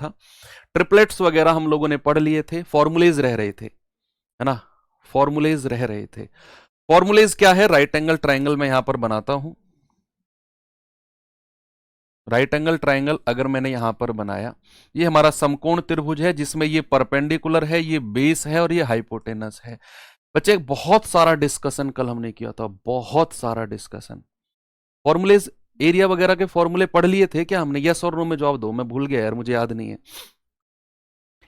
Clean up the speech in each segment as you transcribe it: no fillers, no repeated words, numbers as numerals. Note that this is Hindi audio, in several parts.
था। ट्रिपलेट्स वगैरह हम लोगों ने पढ़ लिए थे, फॉर्मूलेज रह रहे थे, है ना, फॉर्मूलेज रह रहे थे। फॉर्मूलेज क्या है? राइट एंगल ट्राइंगल मैं यहां पर बनाता हूं। राइट एंगल ट्राइंगल अगर मैंने यहां पर बनाया, ये हमारा समकोण त्रिभुज है जिसमें ये परपेंडिकुलर है, ये बेस है और ये हाइपोटेनस है। बच्चे बहुत सारा डिस्कशन कल हमने किया था, बहुत सारा डिस्कशन। फॉर्मूलेज, एरिया वगैरह के फॉर्मूले पढ़ लिए थे क्या हमने? यस और नो में जवाब दो, मैं भूल गया यार, मुझे याद नहीं है।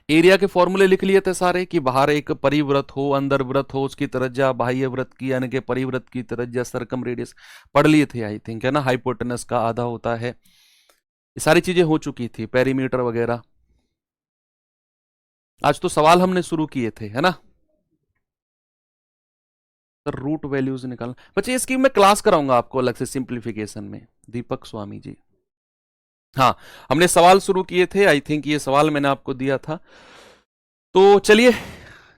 एरिया के फॉर्मूले लिख लिए थे सारे कि बाहर एक परिवृत्त हो, अंदर वृत्त हो, उसकी त्रिज्या बाह्य वृत्त की यानी कि परिवृत्त की त्रिज्या सर्कम रेडियस पढ़ लिए थे आई थिंक, है ना। हाइपोटेनस का आधा होता है, ये सारी चीजें हो चुकी थी, पेरीमीटर वगैरह। आज तो सवाल हमने शुरू किए थे, है ना सर। रूट वैल्यूज निकालना बच्चे, इसकी मैं क्लास कराऊंगा आपको अलग से सिंप्लीफिकेशन में, दीपक स्वामी जी। हाँ, हमने सवाल शुरू किए थे, आई थिंक ये सवाल मैंने आपको दिया था। तो चलिए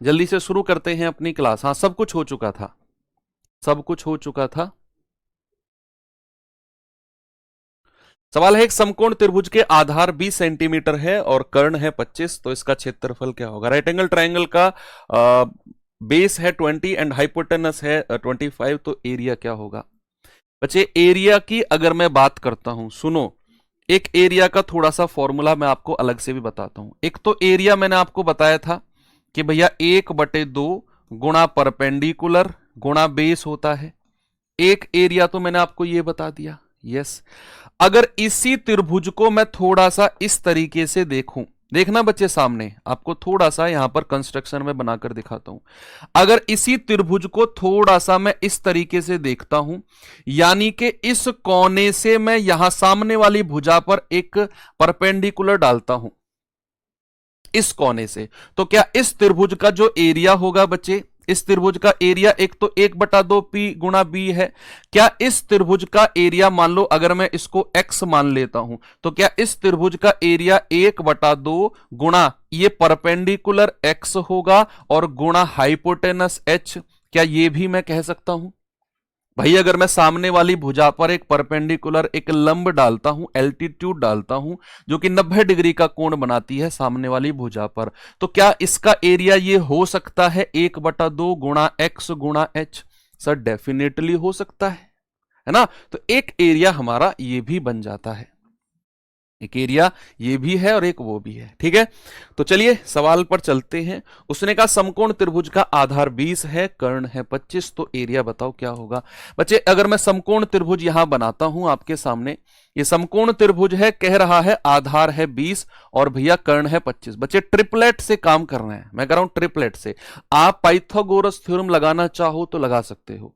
जल्दी से शुरू करते हैं अपनी क्लास। हाँ, सब कुछ हो चुका था, सब कुछ हो चुका था। सवाल है, एक समकोण त्रिभुज के आधार 20 सेंटीमीटर है और कर्ण है 25, तो इसका क्षेत्रफल क्या होगा? राइट एंगल ट्राइंगल का बेस है 20 एंड हाइपोटेनस है 25, तो एरिया क्या होगा? बच्चे एरिया की अगर मैं बात करता हूं, सुनो, एक एरिया का थोड़ा सा फॉर्मूला मैं आपको अलग से भी बताता हूं। एक तो एरिया मैंने आपको बताया था कि भैया 1/2 गुणा परपेंडिकुलर गुणा बेस होता है। एक एरिया तो मैंने आपको यह बता दिया। यस, अगर इसी त्रिभुज को मैं थोड़ा सा इस तरीके से देखूं, देखना बच्चे सामने, आपको थोड़ा सा यहां पर कंस्ट्रक्शन में बनाकर दिखाता हूं। अगर इसी त्रिभुज को थोड़ा सा मैं इस तरीके से देखता हूं, यानी कि इस कोने से मैं यहां सामने वाली भुजा पर एक परपेंडिकुलर डालता हूं इस कोने से, तो क्या इस त्रिभुज का जो एरिया होगा बच्चे, इस त्रिभुज का एरिया एक तो 1/2 पी गुणा बी है। क्या इस त्रिभुज का एरिया, मान लो अगर मैं इसको x मान लेता हूं, तो क्या इस त्रिभुज का एरिया 1/2 गुणा ये परपेंडिकुलर x होगा और गुणा हाइपोटेनस h? क्या ये भी मैं कह सकता हूं? भाई अगर मैं सामने वाली भुजा पर एक परपेंडिकुलर, एक लंब डालता हूं, एल्टीट्यूड डालता हूं, जो कि 90 डिग्री का कोण बनाती है सामने वाली भुजा पर, तो क्या इसका एरिया ये हो सकता है 1/2 गुणा x गुणा h? सर डेफिनेटली हो सकता है ना। तो एक एरिया हमारा ये भी बन जाता है, एक एरिया ये भी है और एक वो भी है, ठीक है। तो चलिए सवाल पर चलते हैं। उसने कहा समकोण त्रिभुज का आधार 20 है, कर्ण है 25, तो एरिया बताओ क्या होगा? बच्चे अगर मैं समकोण त्रिभुज यहां बनाता हूं आपके सामने, ये समकोण त्रिभुज है, कह रहा है आधार है 20 और भैया कर्ण है 25। बच्चे ट्रिपलेट से काम कर रहे हैं, मैं कह रहा हूं ट्रिपलेट से। आप पाइथागोरस थ्योरम लगाना चाहो तो लगा सकते हो,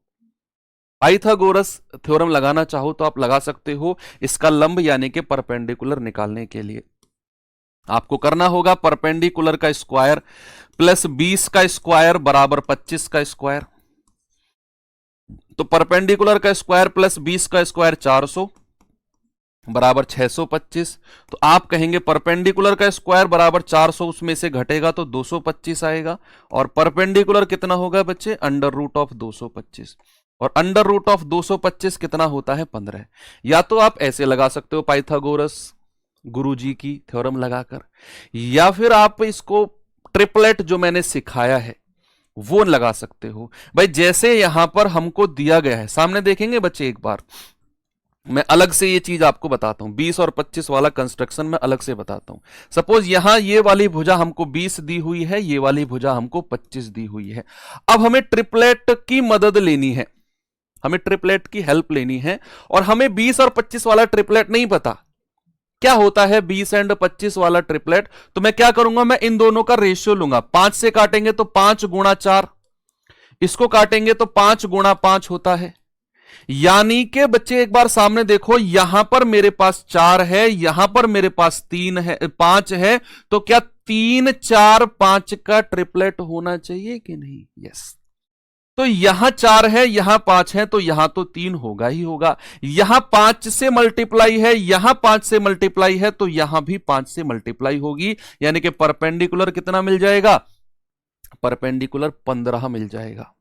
पाइथागोरस थ्योरम लगाना चाहो तो आप लगा सकते हो, इसका लंब यानी कि परपेंडिकुलर निकालने के लिए आपको करना होगा परपेंडिकुलर का स्क्वायर प्लस 20 का स्क्वायर बराबर 25 का स्क्वायर। तो परपेंडिकुलर का स्क्वायर प्लस 20 का स्क्वायर 400 बराबर 625। तो आप कहेंगे परपेंडिकुलर का स्क्वायर बराबर 400, उसमें से घटेगा तो 225 आएगा, और परपेंडिकुलर कितना होगा बच्चे? अंडर रूट ऑफ 225, और अंडर रूट ऑफ 225 कितना होता है? 15। या तो आप ऐसे लगा सकते हो पाइथागोरस गुरुजी की थ्योरम लगाकर, या फिर आप इसको ट्रिपलेट जो मैंने सिखाया है वो लगा सकते हो। भाई जैसे यहां पर हमको दिया गया है, सामने देखेंगे बच्चे एक बार, मैं अलग से ये चीज आपको बताता हूं, 20 और 25 वाला कंस्ट्रक्शन मैं अलग से बताता हूं। सपोज यहां ये वाली भुजा हमको 20 दी हुई है, ये वाली भुजा हमको 25 दी हुई है। अब हमें ट्रिपलेट की मदद लेनी है, हमें ट्रिपलेट की हेल्प लेनी है, और हमें 20 और 25 वाला ट्रिपलेट नहीं पता क्या होता है 20 एंड 25 वाला ट्रिपलेट। तो मैं क्या करूंगा, मैं इन दोनों का रेशियो लूंगा, 5 से काटेंगे तो 5 गुणा 4, इसको काटेंगे तो 5 गुणा 5 होता है। यानी कि बच्चे एक बार सामने देखो, यहां पर मेरे पास 4 है, यहां पर मेरे पास 3 है, 5 है, तो क्या 3 4 5 का ट्रिपलेट होना चाहिए कि नहीं? यस। तो यहां 4 है, यहां 5 है, तो यहां तो 3 होगा ही होगा। यहां 5 से मल्टीप्लाई है, यहां 5 से मल्टीप्लाई है, तो यहां भी 5 से मल्टीप्लाई होगी, यानी कि परपेंडिकुलर कितना मिल जाएगा? परपेंडिकुलर 15 मिल जाएगा।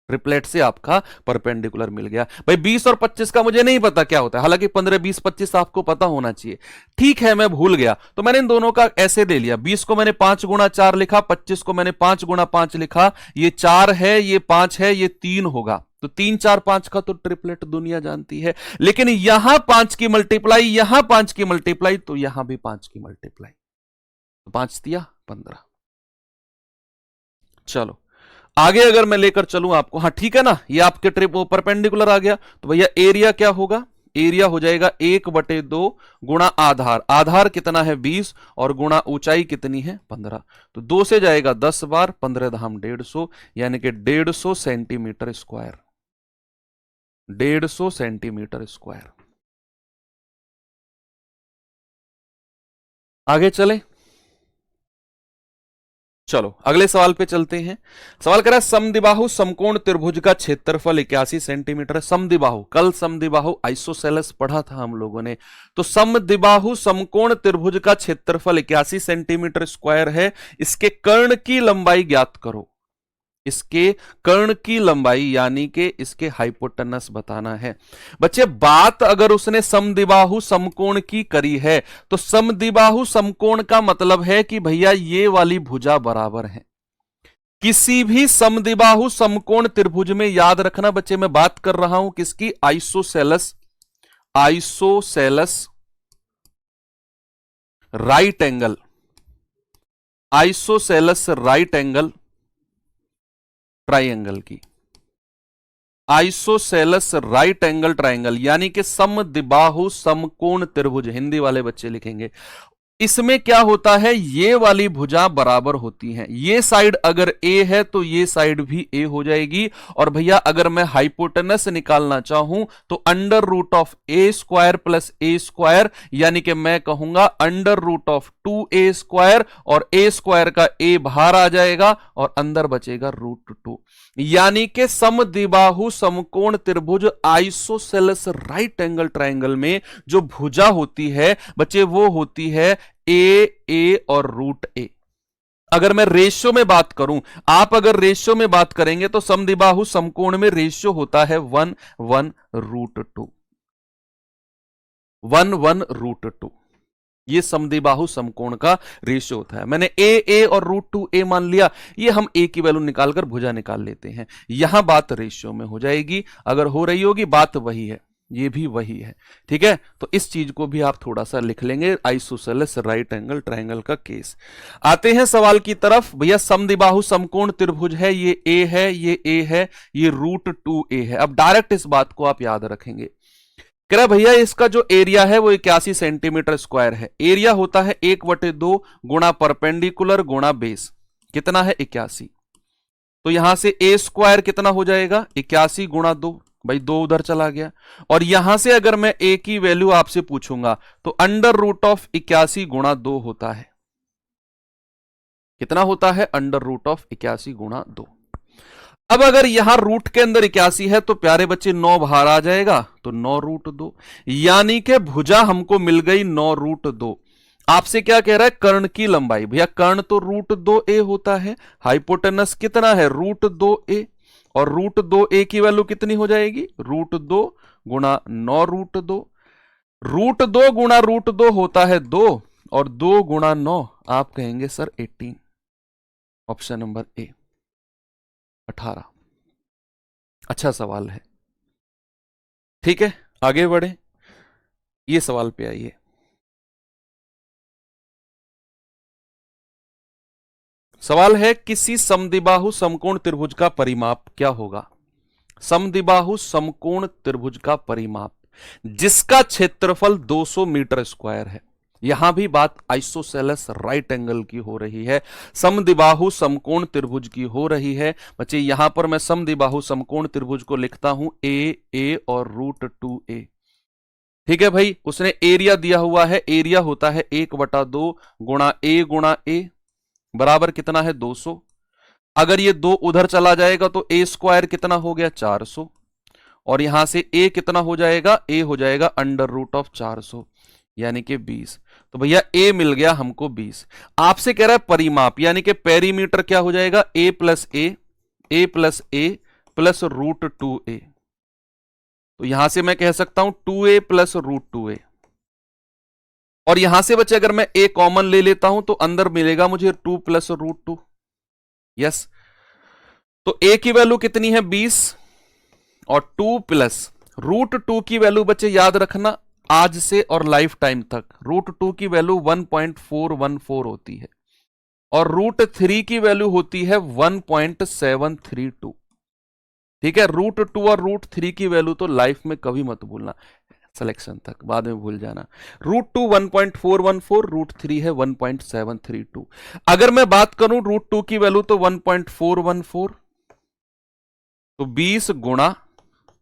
ट्रिपलेट से आपका परपेंडिकुलर मिल गया। भाई 20 और 25 का मुझे नहीं पता क्या होता है, हालांकि 15, 20, 25 आपको पता होना चाहिए। ठीक है, मैं भूल गया, तो मैंने इन दोनों का ऐसे दे लिया। 20 को मैंने 5 गुणा 4 लिखा, 25 को मैंने 5 गुणा 5 लिखा। ये 4 है, ये 5 है, ये 3 होगा। तो 3, 4, 5 का तो ट्रिपलेट दुनिया जानती है। लेकिन यहां 5 की मल्टीप्लाई, यहां 5 की मल्टीप्लाई, तो यहां भी 5 की मल्टीप्लाई, तो 5 दिया 15। चलो आगे अगर मैं लेकर चलूं आपको, हाँ ठीक है ना, ये आपके ट्रिप परपेंडिकुलर आ गया। तो भैया एरिया क्या होगा, एरिया हो जाएगा 1/2 गुणा आधार। आधार कितना है 20 और गुणा ऊंचाई कितनी है 15। तो 2 से जाएगा 10 बार, 15 धाम 150, यानी कि 150 सेंटीमीटर स्क्वायर। 150 centimetre square. आगे चले, चलो अगले सवाल पे चलते हैं। सवाल कह रहा है समद्विबाहु समकोण त्रिभुज का क्षेत्रफल 81 सेंटीमीटर है। समद्विबाहु, कल समद्विबाहु आइसोसेलेस पढ़ा था हम लोगों ने। तो समद्विबाहु समकोण त्रिभुज का क्षेत्रफल 81 सेंटीमीटर स्क्वायर है। इसके कर्ण की लंबाई ज्ञात करो। इसके कर्ण की लंबाई यानी कि इसके हाइपोटेनस बताना है। बच्चे बात अगर उसने समद्विबाहु समकोण की करी है, तो समद्विबाहु समकोण का मतलब है कि भैया ये वाली भुजा बराबर है। किसी भी समद्विबाहु समकोण त्रिभुज में याद रखना बच्चे, मैं बात कर रहा हूं किसकी, isosceles, isosceles right angle, isosceles right angle triangle की। आइसोसेलस राइट एंगल ट्राइंगल यानी कि समद्विबाहु समकोण त्रिभुज, हिंदी वाले बच्चे लिखेंगे। इसमें क्या होता है, ये वाली भुजा बराबर होती हैं। ये साइड अगर ए है तो ये साइड भी ए हो जाएगी। और भैया अगर मैं हाइपोटेनस निकालना चाहूं तो under root of a square plus a square, यानी कि मैं कहूंगा under root of 2a square, और ए स्क्वायर का ए बाहर आ जाएगा और अंदर बचेगा √2। यानी कि समद्विबाहु समकोण त्रिभुज आइसोसेलस राइट एंगल ट्राइंगल में जो भुजा होती है बच्चे, वो होती है ए और √a। अगर मैं रेशियो में बात करूं, आप अगर रेशियो में बात करेंगे तो समद्विबाहु समकोण में रेशियो होता है 1:1√2, 1:1√2। ये समद्विबाहु समकोण का रेशियो होता है। मैंने ए और √2a मान लिया, ये हम a की वैल्यू निकालकर भुजा निकाल लेते हैं। यहां बात रेशियो में हो जाएगी, अगर हो रही होगी बात वही है, ये भी वही है। ठीक है, तो इस चीज को भी आप थोड़ा सा लिख लेंगे, आइसोसेलस राइट एंगल ट्राइंगल का केस। आते हैं सवाल की तरफ। भैया समद्विबाहु समकोण त्रिभुज है, ये a है, ये a है, ये √2a है। अब डायरेक्ट इस बात को आप याद रखेंगे। कह रहा भैया इसका जो एरिया है वो 81 सेंटीमीटर स्क्वायर है। एरिया होता है 1/2 गुणा परपेंडिकुलर गुणा बेस, कितना है 81। तो यहां से a स्क्वायर कितना हो जाएगा 81 गुणा 2, भाई 2 उधर चला गया। और यहां से अगर मैं a की वैल्यू आपसे पूछूंगा तो अंडर रूट ऑफ 81 गुणा 2 होता है, कितना होता है अंडर रूट ऑफ 81 गुणा 2। अब अगर यहां रूट के अंदर 81 है तो प्यारे बच्चे 9 बाहर आ जाएगा, तो 9√2, यानी कि भुजा हमको मिल गई 9√2। आपसे क्या कह रहा है, कर्ण की लंबाई। भैया कर्ण तो √2a होता है, हाइपोटेनस कितना है √2a, और √2a की वैल्यू कितनी हो जाएगी, √2 गुणा 9√2। √2 गुणा √2 होता है 2, और 2 गुणा 9 आप कहेंगे सर 18। Option number A 18। अच्छा सवाल है, ठीक है आगे बढ़े, ये सवाल पे आइए। सवाल है किसी समद्विबाहु समकोण त्रिभुज का परिमाप क्या होगा। समद्विबाहु समकोण त्रिभुज का परिमाप जिसका क्षेत्रफल 200 मीटर स्क्वायर है। यहां भी बात आइसोसेलस राइट एंगल की हो रही है, समद्विबाहु समकोण त्रिभुज की हो रही है। बच्चे यहां पर मैं समद्विबाहु समकोण त्रिभुज को लिखता हूं a और √2a। ठीक है भाई, उसने एरिया दिया हुआ है, एरिया होता है 1/2 गुणा a बराबर कितना है 200। अगर ये 2 उधर चला जाएगा तो a स्क्वायर कितना हो गया 400, और यहां से a कितना हो जाएगा, a हो जाएगा अंडर रूट ऑफ 400 यानी कि 20। तो भैया a मिल गया हमको 20। आपसे कह रहा है परिमाप, यानी कि पेरीमीटर क्या हो जाएगा a plus a plus root 2a। तो यहां से मैं कह सकता हूं 2a प्लस रूट 2a। और यहां से बच्चे अगर मैं a कॉमन ले लेता हूं तो अंदर मिलेगा मुझे 2 प्लस रूट 2। यस, तो a की वैल्यू कितनी है 20 और 2 प्लस रूट 2 की वैल्यू बच्चे याद रखना आज से और लाइफ टाइम तक रूट 2 की वैल्यू 1.414 होती है और रूट 3 की वैल्यू होती है 1.732। ठीक है, रूट 2 और रूट 3 की वैल्यू तो लाइफ में कभी मत भूलना, सिलेक्शन तक बाद में भूल जाना। रूट 2 1.414, रूट 3 है 1.732। अगर मैं बात करूं रूट 2 की वैल्यू तो 1.414, तो 20 गुणा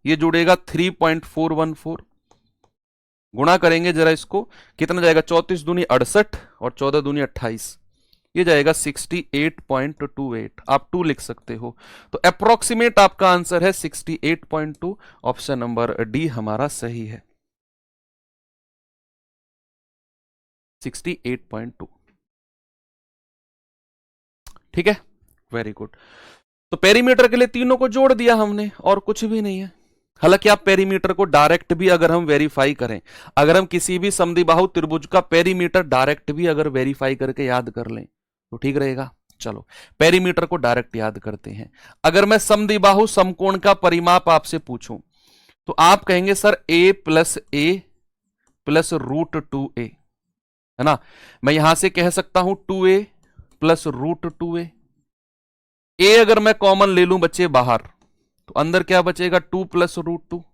ये जुड़ेगा 3.414, गुणा करेंगे जरा इसको, कितना जाएगा 34 दूनी 68 और 14 दूनी 28, ये जाएगा 68.28। आप 2 लिख सकते हो, तो अप्रोक्सीमेट आपका आंसर है 68.2। ऑप्शन नंबर डी हमारा सही है, 68.2। ठीक है, वेरी गुड। तो पेरीमीटर के लिए तीनों को जोड़ दिया हमने और कुछ भी नहीं है। हालांकि आप पेरीमीटर को डायरेक्ट भी अगर हम वेरीफाई करें, अगर हम किसी भी समद्विबाहु त्रिभुज का पेरीमीटर डायरेक्ट भी अगर वेरीफाई करके याद कर लें तो ठीक रहेगा। चलो पेरीमीटर को डायरेक्ट याद करते हैं। अगर मैं समद्विबाहु समकोण का परिमाप आपसे पूछूं तो आप कहेंगे sir a plus root 2a, है ना। मैं यहां से कह सकता हूं 2a plus root 2a। a अगर मैं कॉमन ले लूं बच्चे बाहर तो अंदर क्या बचेगा 2 प्लस रूट 2।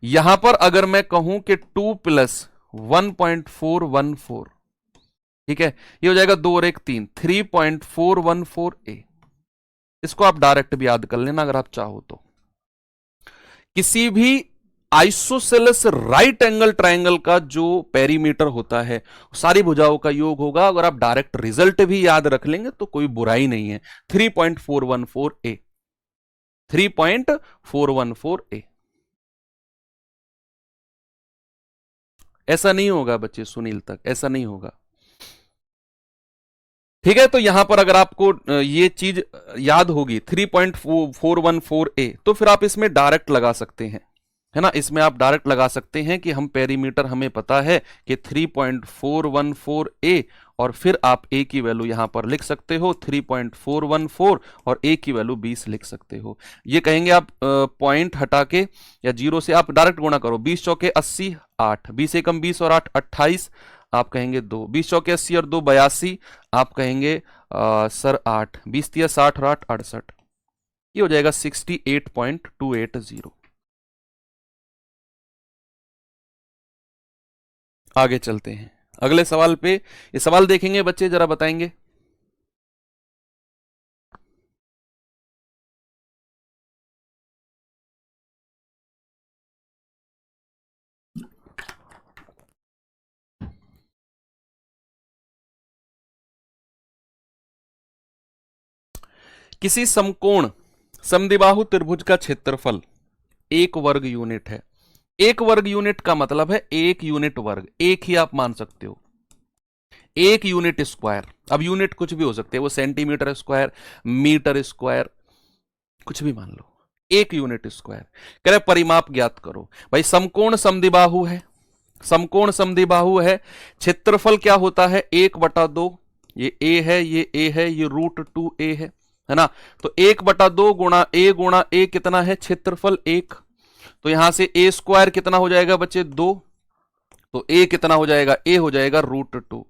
यहां पर अगर मैं कहूं कि 2 प्लस 1.414, ठीक है, ये हो जाएगा 2 और 1 3, 3.414a। इसको आप डायरेक्ट भी याद कर लेना अगर आप चाहो तो। किसी भी आइसोसेलेस राइट एंगल ट्रायंगल का जो पेरीमीटर होता है सारी भुजाओं का योग होगा। अगर आप डायरेक्ट रिजल्ट भी याद रख लेंगे तो कोई बुराई नहीं है। 3.414a, 3.414a। ऐसा नहीं होगा बच्चे सुनील तक, ऐसा नहीं होगा। ठीक है, तो यहां पर अगर आपको ये चीज याद होगी 3.414a, तो फिर आप इसमें डायरेक्ट लगा सकते हैं, है ना। इसमें आप डायरेक्ट लगा सकते हैं कि हम पेरीमीटर हमें पता है कि 3.414a और फिर आप a की वैल्यू यहां पर लिख सकते हो 3.414 और a की वैल्यू 20 लिख सकते हो। ये कहेंगे आप पॉइंट हटा के या जीरो से आप डायरेक्ट गुणा करो, 20 चौके 80, 8, 20 एकम 20 और 8 28, आप कहेंगे 2, 20 चौके 80 और 2 82, आप कहेंगे सर 8, 20 तिया 60 और 8 68, ये हो जाएगा 68.280। आगे चलते हैं अगले सवाल पे। ये सवाल देखेंगे बच्चे, जरा बताएंगे। किसी समकोण समद्विबाहु त्रिभुज का क्षेत्रफल 1 वर्ग यूनिट है। 1 वर्ग यूनिट का मतलब है 1 यूनिट वर्ग, एक ही आप मान सकते हो, 1 यूनिट स्क्वायर। अब यूनिट कुछ भी हो सकते हैं, वो सेंटीमीटर स्क्वायर, मीटर स्क्वायर, कुछ भी मान लो, 1 यूनिट स्क्वायर। कह रहे परिमाप ज्ञात करो। भाई समकोण समद्विबाहु है, समकोण समद्विबाहु है, क्षेत्रफल क्या होता है 1/2, ये a है, ये a है, ये रूट 2a है ना। तो 1/2 गुणा a कितना है क्षेत्रफल 1, तो यहां से a स्क्वायर कितना हो जाएगा बच्चे 2, तो a कितना हो जाएगा, a हो जाएगा रूट 2।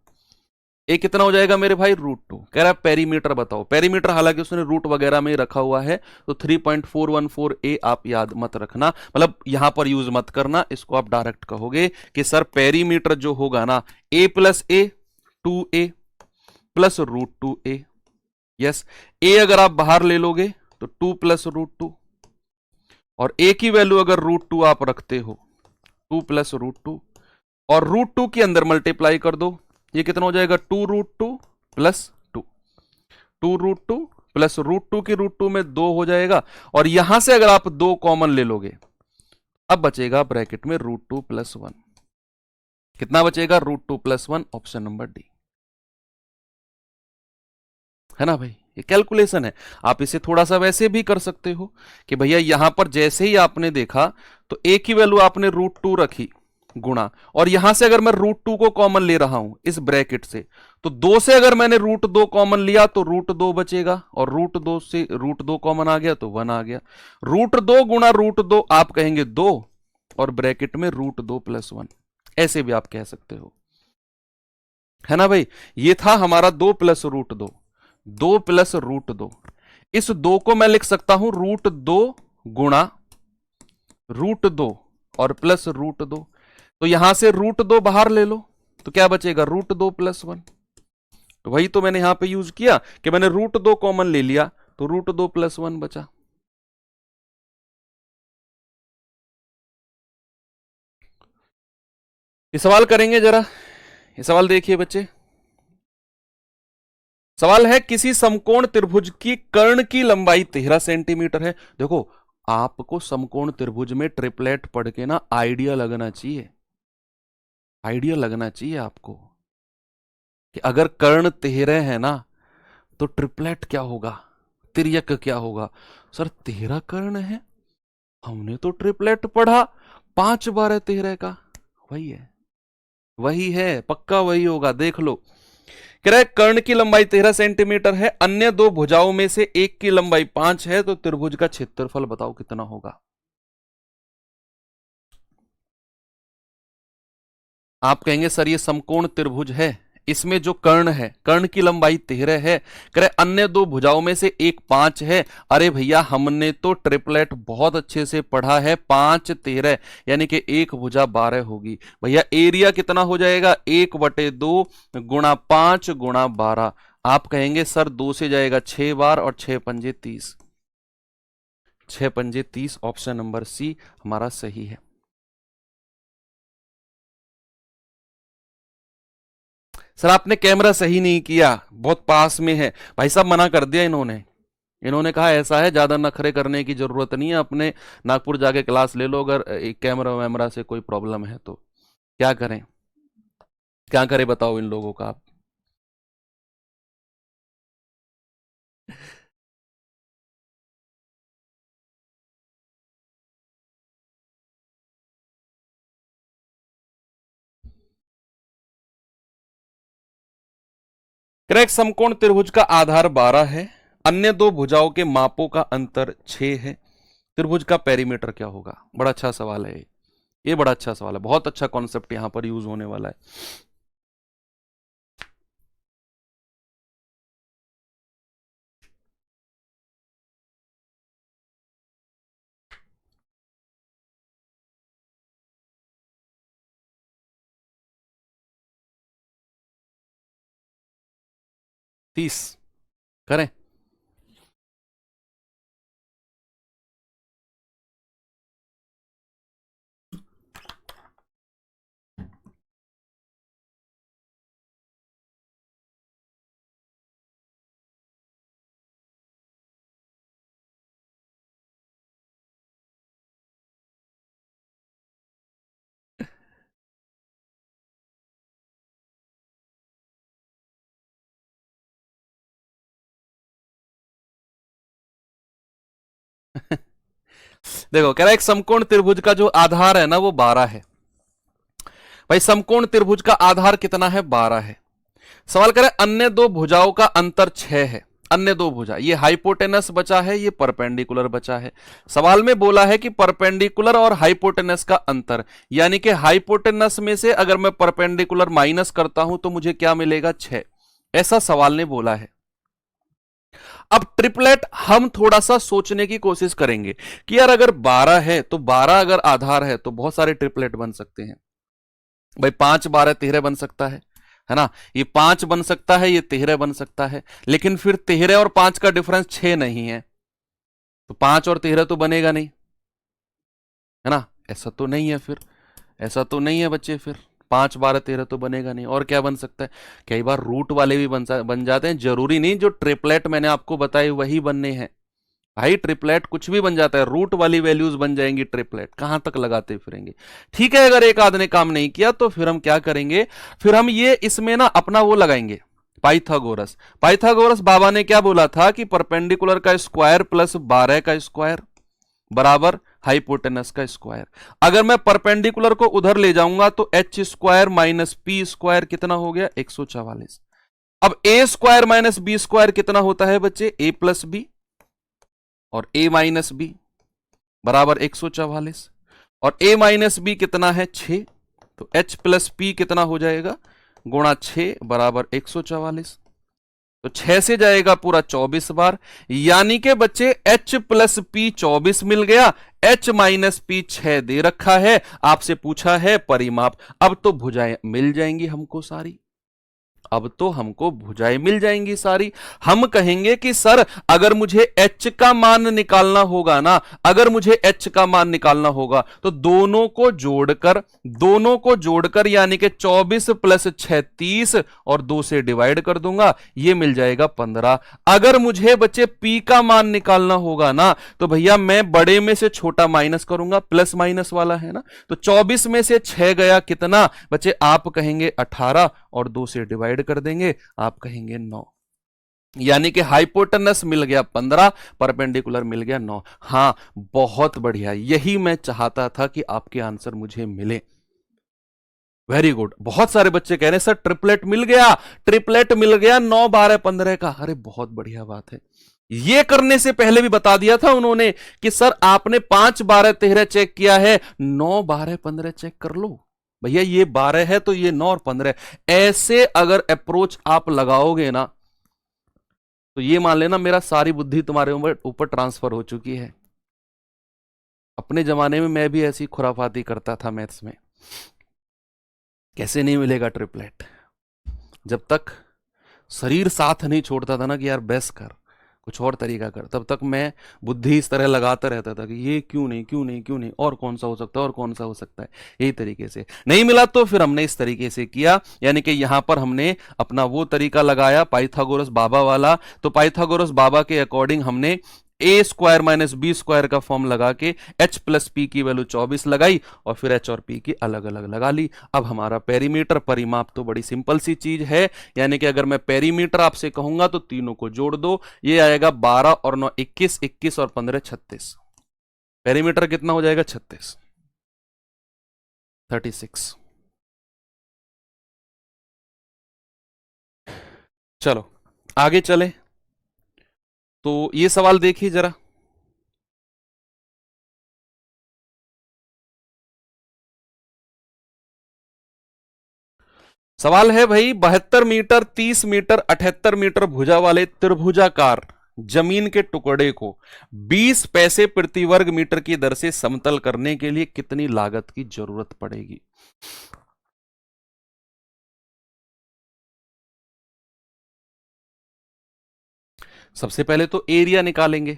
ए कितना हो जाएगा मेरे भाई रूट 2। कह रहा है पेरीमीटर बताओ, पेरीमीटर हालांकि उसने रूट वगैरह में रखा हुआ है, तो 3.414a आप याद मत रखना, मतलब यहां पर यूज मत करना, इसको आप डायरेक्ट कहोगे कि सर पेरीमीटर जो होगा ना a plus a 2a plus root 2a। Yes, a अगर आप बाहर ले लोगे तो 2 प्लस रूट 2, और a की वैल्यू अगर रूट 2 आप रखते हो 2 प्लस रूट 2 और रूट 2 के अंदर मल्टीप्लाई कर दो, ये कितना हो जाएगा 2 root 2 plus 2, 2 root 2 plus root 2 की रूट 2 में 2 हो जाएगा, और यहां से अगर आप 2 कॉमन ले लोगे अब बचेगा ब्रैकेट में रूट 2 प्लस 1। कितना बचेगा root 2 plus 1, option number D, है ना भाई। ये कैलकुलेशन है। आप इसे थोड़ा सा वैसे भी कर सकते हो कि भैया यहां पर जैसे ही आपने देखा तो एक ही वैल्यू आपने √2 रखी गुणा, और यहां से अगर मैं √2 को कॉमन ले रहा हूं इस ब्रैकेट से, तो 2 से अगर मैंने √2 कॉमन लिया तो √2 बचेगा, और √2 से √2 कॉमन आ गया तो 1 आ गया। √2 गुणा √2 आप कहेंगे 2, और ब्रैकेट में √2 + 1, ऐसे भी आप कह सकते हो, है ना भाई। ये था हमारा 2 + √2, 2 + √2। इस 2 को मैं लिख सकता हूं √2 गुणा √2 और प्लस √2। तो यहां से √2 बाहर ले लो तो क्या बचेगा, √2 + 1। तो वही तो मैंने यहां पे यूज किया कि मैंने √2 कॉमन ले लिया तो √2 + 1 बचा। ये सवाल करेंगे जरा, ये सवाल देखिए बच्चे। सवाल है किसी समकोण त्रिभुज की कर्ण की लंबाई 13 सेंटीमीटर है। देखो आपको समकोण त्रिभुज में ट्रिपलेट पढ़ के ना आइडिया लगना चाहिए, आइडिया लगना चाहिए आपको कि अगर कर्ण 13 है ना तो ट्रिपलेट क्या होगा, तिर्यक क्या होगा। सर 13 कर्ण है, हमने तो ट्रिपलेट पढ़ा 5 12 13 का। वही है, वही है, पक्का वही होगा, देख लो। कह रहा है कर्ण की लंबाई 13 सेंटीमीटर है, अन्य दो भुजाओं में से एक की लंबाई 5 है, तो त्रिभुज का क्षेत्रफल बताओ कितना होगा। आप कहेंगे सर ये समकोण त्रिभुज है, इसमें जो कर्ण है कर्ण की लंबाई 13 है, करे अन्य दो भुजाओं में से एक 5 है। अरे भैया हमने तो ट्रिपलेट बहुत अच्छे से पढ़ा है, 5 13 यानी कि एक भुजा 12 होगी। भैया एरिया कितना हो जाएगा, 1/2 गुणा 5 गुणा 12। आप कहेंगे सर 2 से जाएगा 6 बार और 6 पंजे 30, 6 पंजे 30, ऑप्शन नंबर सी हमारा सही है। सर आपने कैमरा सही नहीं किया, बहुत पास में है। भाई साहब मना कर दिया इन्होंने, इन्होंने कहा ऐसा है ज्यादा नखरे करने की जरूरत नहीं है, अपने नागपुर जाके क्लास ले लो, अगर एक कैमरा वैमरा से कोई प्रॉब्लम है तो। क्या करें, क्या करें बताओ इन लोगों का आप। क्रैक समकोण त्रिभुज का आधार 12 है, अन्य दो भुजाओं के मापों का अंतर 6 है, त्रिभुज का पेरीमीटर क्या होगा। बड़ा अच्छा सवाल है ये बड़ा अच्छा सवाल है, बहुत अच्छा कॉन्सेप्ट यहां पर यूज होने वाला है। तीस करें। देखो कह रहा है एक समकोण त्रिभुज का जो आधार है ना वो 12 है। भाई समकोण त्रिभुज का आधार कितना है, 12 है। सवाल करें अन्य दो भुजाओं का अंतर 6 है, अन्य दो भुजा, ये हाइपोटेनस बचा है, ये परपेंडिकुलर बचा है। सवाल में बोला है कि परपेंडिकुलर और हाइपोटेनस का अंतर, यानी कि हाइपोटेनस में से अगर मैं परपेंडिकुलर माइनस करता हूं तो मुझे क्या मिलेगा, 6। ऐसा सवाल ने बोला है। अब ट्रिपलेट हम थोड़ा सा सोचने की कोशिश करेंगे कि यार अगर 12 है तो 12 अगर आधार है तो बहुत सारे ट्रिपलेट बन सकते हैं। भाई 5 12 13 बन सकता है ना, ये 5 बन सकता है, ये 13 बन सकता है, लेकिन फिर 13 और 5 का डिफरेंस 6 नहीं है, तो 5 और 13 तो बनेगा नहीं, है ना। ऐसा तो नहीं है, फिर ऐसा तो नहीं है बच्चे, फिर 5 12 13 तो बनेगा नहीं। और क्या बन सकता है, कई बार रूट वाले भी बन जाते हैं, जरूरी नहीं जो ट्रिपलेट मैंने आपको बताई वही बनने हैं। भाई ट्रिपलेट कुछ भी बन जाता है, रूट वाली वैल्यूज बन जाएंगी, ट्रिपलेट कहां तक लगाते फिरेंगे। ठीक है, अगर एक आध ने काम नहीं किया तो फिर हम क्या करेंगे, फिर हम ये इसमें ना अपना वो लगाएंगे, पाइथागोरस। पाइथागोरस बाबा ने क्या बोला था कि परपेंडिकुलर का स्क्वायर प्लस 12 का स्क्वायर बराबर हाइपोटेनस का स्क्वायर। अगर मैं परपेंडिकुलर को उधर ले जाऊंगा तो H square minus P square कितना हो गया 144। अब ए स्क्वायर माइनस बी स्क्वायर कितना होता है बच्चे, ए प्लस बी और ए माइनस बी बराबर 144 और ए माइनस बी कितना है 6, तो एच प्लस पी कितना हो जाएगा गुणा 6 बराबर 144। तो 6 से जाएगा पूरा 24 बार, यानी कि बच्चे H प्लस पी 24 मिल गया, H माइनस पी 6 दे रखा है, आपसे पूछा है परिमाप। अब तो भुजाएं मिल जाएंगी हमको सारी, अब तो हमको भुजाएं मिल जाएंगी सारी। हम कहेंगे कि सर अगर मुझे h का मान निकालना होगा ना, अगर मुझे h का मान निकालना होगा तो दोनों को जोड़कर यानी कि 24 प्लस 6 30 और 2 से डिवाइड कर दूंगा, ये मिल जाएगा 15। अगर मुझे बच्चे p का मान निकालना होगा ना तो भैया मैं बड़े में से छोटा माइनस करूंगा, प्लस माइनस वाला है ना, तो 24 में से 6 गया कितना बच्चे, आप कहेंगे 18 और 2 से डिवाइड कर देंगे, आप कहेंगे 9, यानी कि हाइपोटेनस मिल गया 15, परपेंडिकुलर मिल गया 9। हां बहुत बढ़िया, यही मैं चाहता था कि आपके आंसर मुझे मिले। Very good. बहुत सारे बच्चे कह रहे हैं सर ट्रिपलेट मिल गया, ट्रिपलेट मिल गया 9 12 15 का। अरे बहुत बढ़िया बात है। ये करने से पहले भी बता दिया था उन्होंने कि सर आपने 5 12 13 चेक किया है, 9 12 15 चेक कर लो भैया, ये 12 है तो ये 9 और 15। ऐसे अगर अप्रोच आप लगाओगे ना तो ये मान लेना मेरा सारी बुद्धि तुम्हारे ऊपर ट्रांसफर हो चुकी है। अपने जमाने में मैं भी ऐसी खुराफाती करता था मैथ्स में। कैसे नहीं मिलेगा ट्रिपलेट, जब तक शरीर साथ नहीं छोड़ता था ना कि यार बेस कर, कुछ और तरीका कर, तब तक मैं बुद्धि इस तरह लगाता रहता था कि ये क्यों नहीं, और कौन सा हो सकता है, और कौन सा हो सकता है। यही तरीके से नहीं मिला तो फिर हमने इस तरीके से किया, यानी कि यहां पर हमने अपना वो तरीका लगाया पाइथागोरस बाबा वाला। तो पाइथागोरस बाबा के अकॉर्डिंग हमने ए स्क्वायर माइनस बी स्क्वायर का फॉर्म लगा के एच प्लस पी की वैल्यू 24 लगाई और फिर एच और पी की अलग अलग लगा ली। अब हमारा पेरीमीटर, परिमाप तो बड़ी सिंपल सी चीज है, यानी कि अगर मैं पेरीमीटर आपसे कहूंगा तो तीनों को जोड़ दो, ये आएगा 12 और 9 21, 21 और 15 36। पेरीमीटर कितना हो जाएगा 36, 36। चलो आगे चले, तो ये सवाल देखिए जरा। सवाल है भाई 72 मीटर 30 मीटर 78 मीटर भुजा वाले त्रिभुजाकार जमीन के टुकड़े को 20 पैसे प्रति वर्ग मीटर की दर से समतल करने के लिए कितनी लागत की जरूरत पड़ेगी। सबसे पहले तो एरिया निकालेंगे,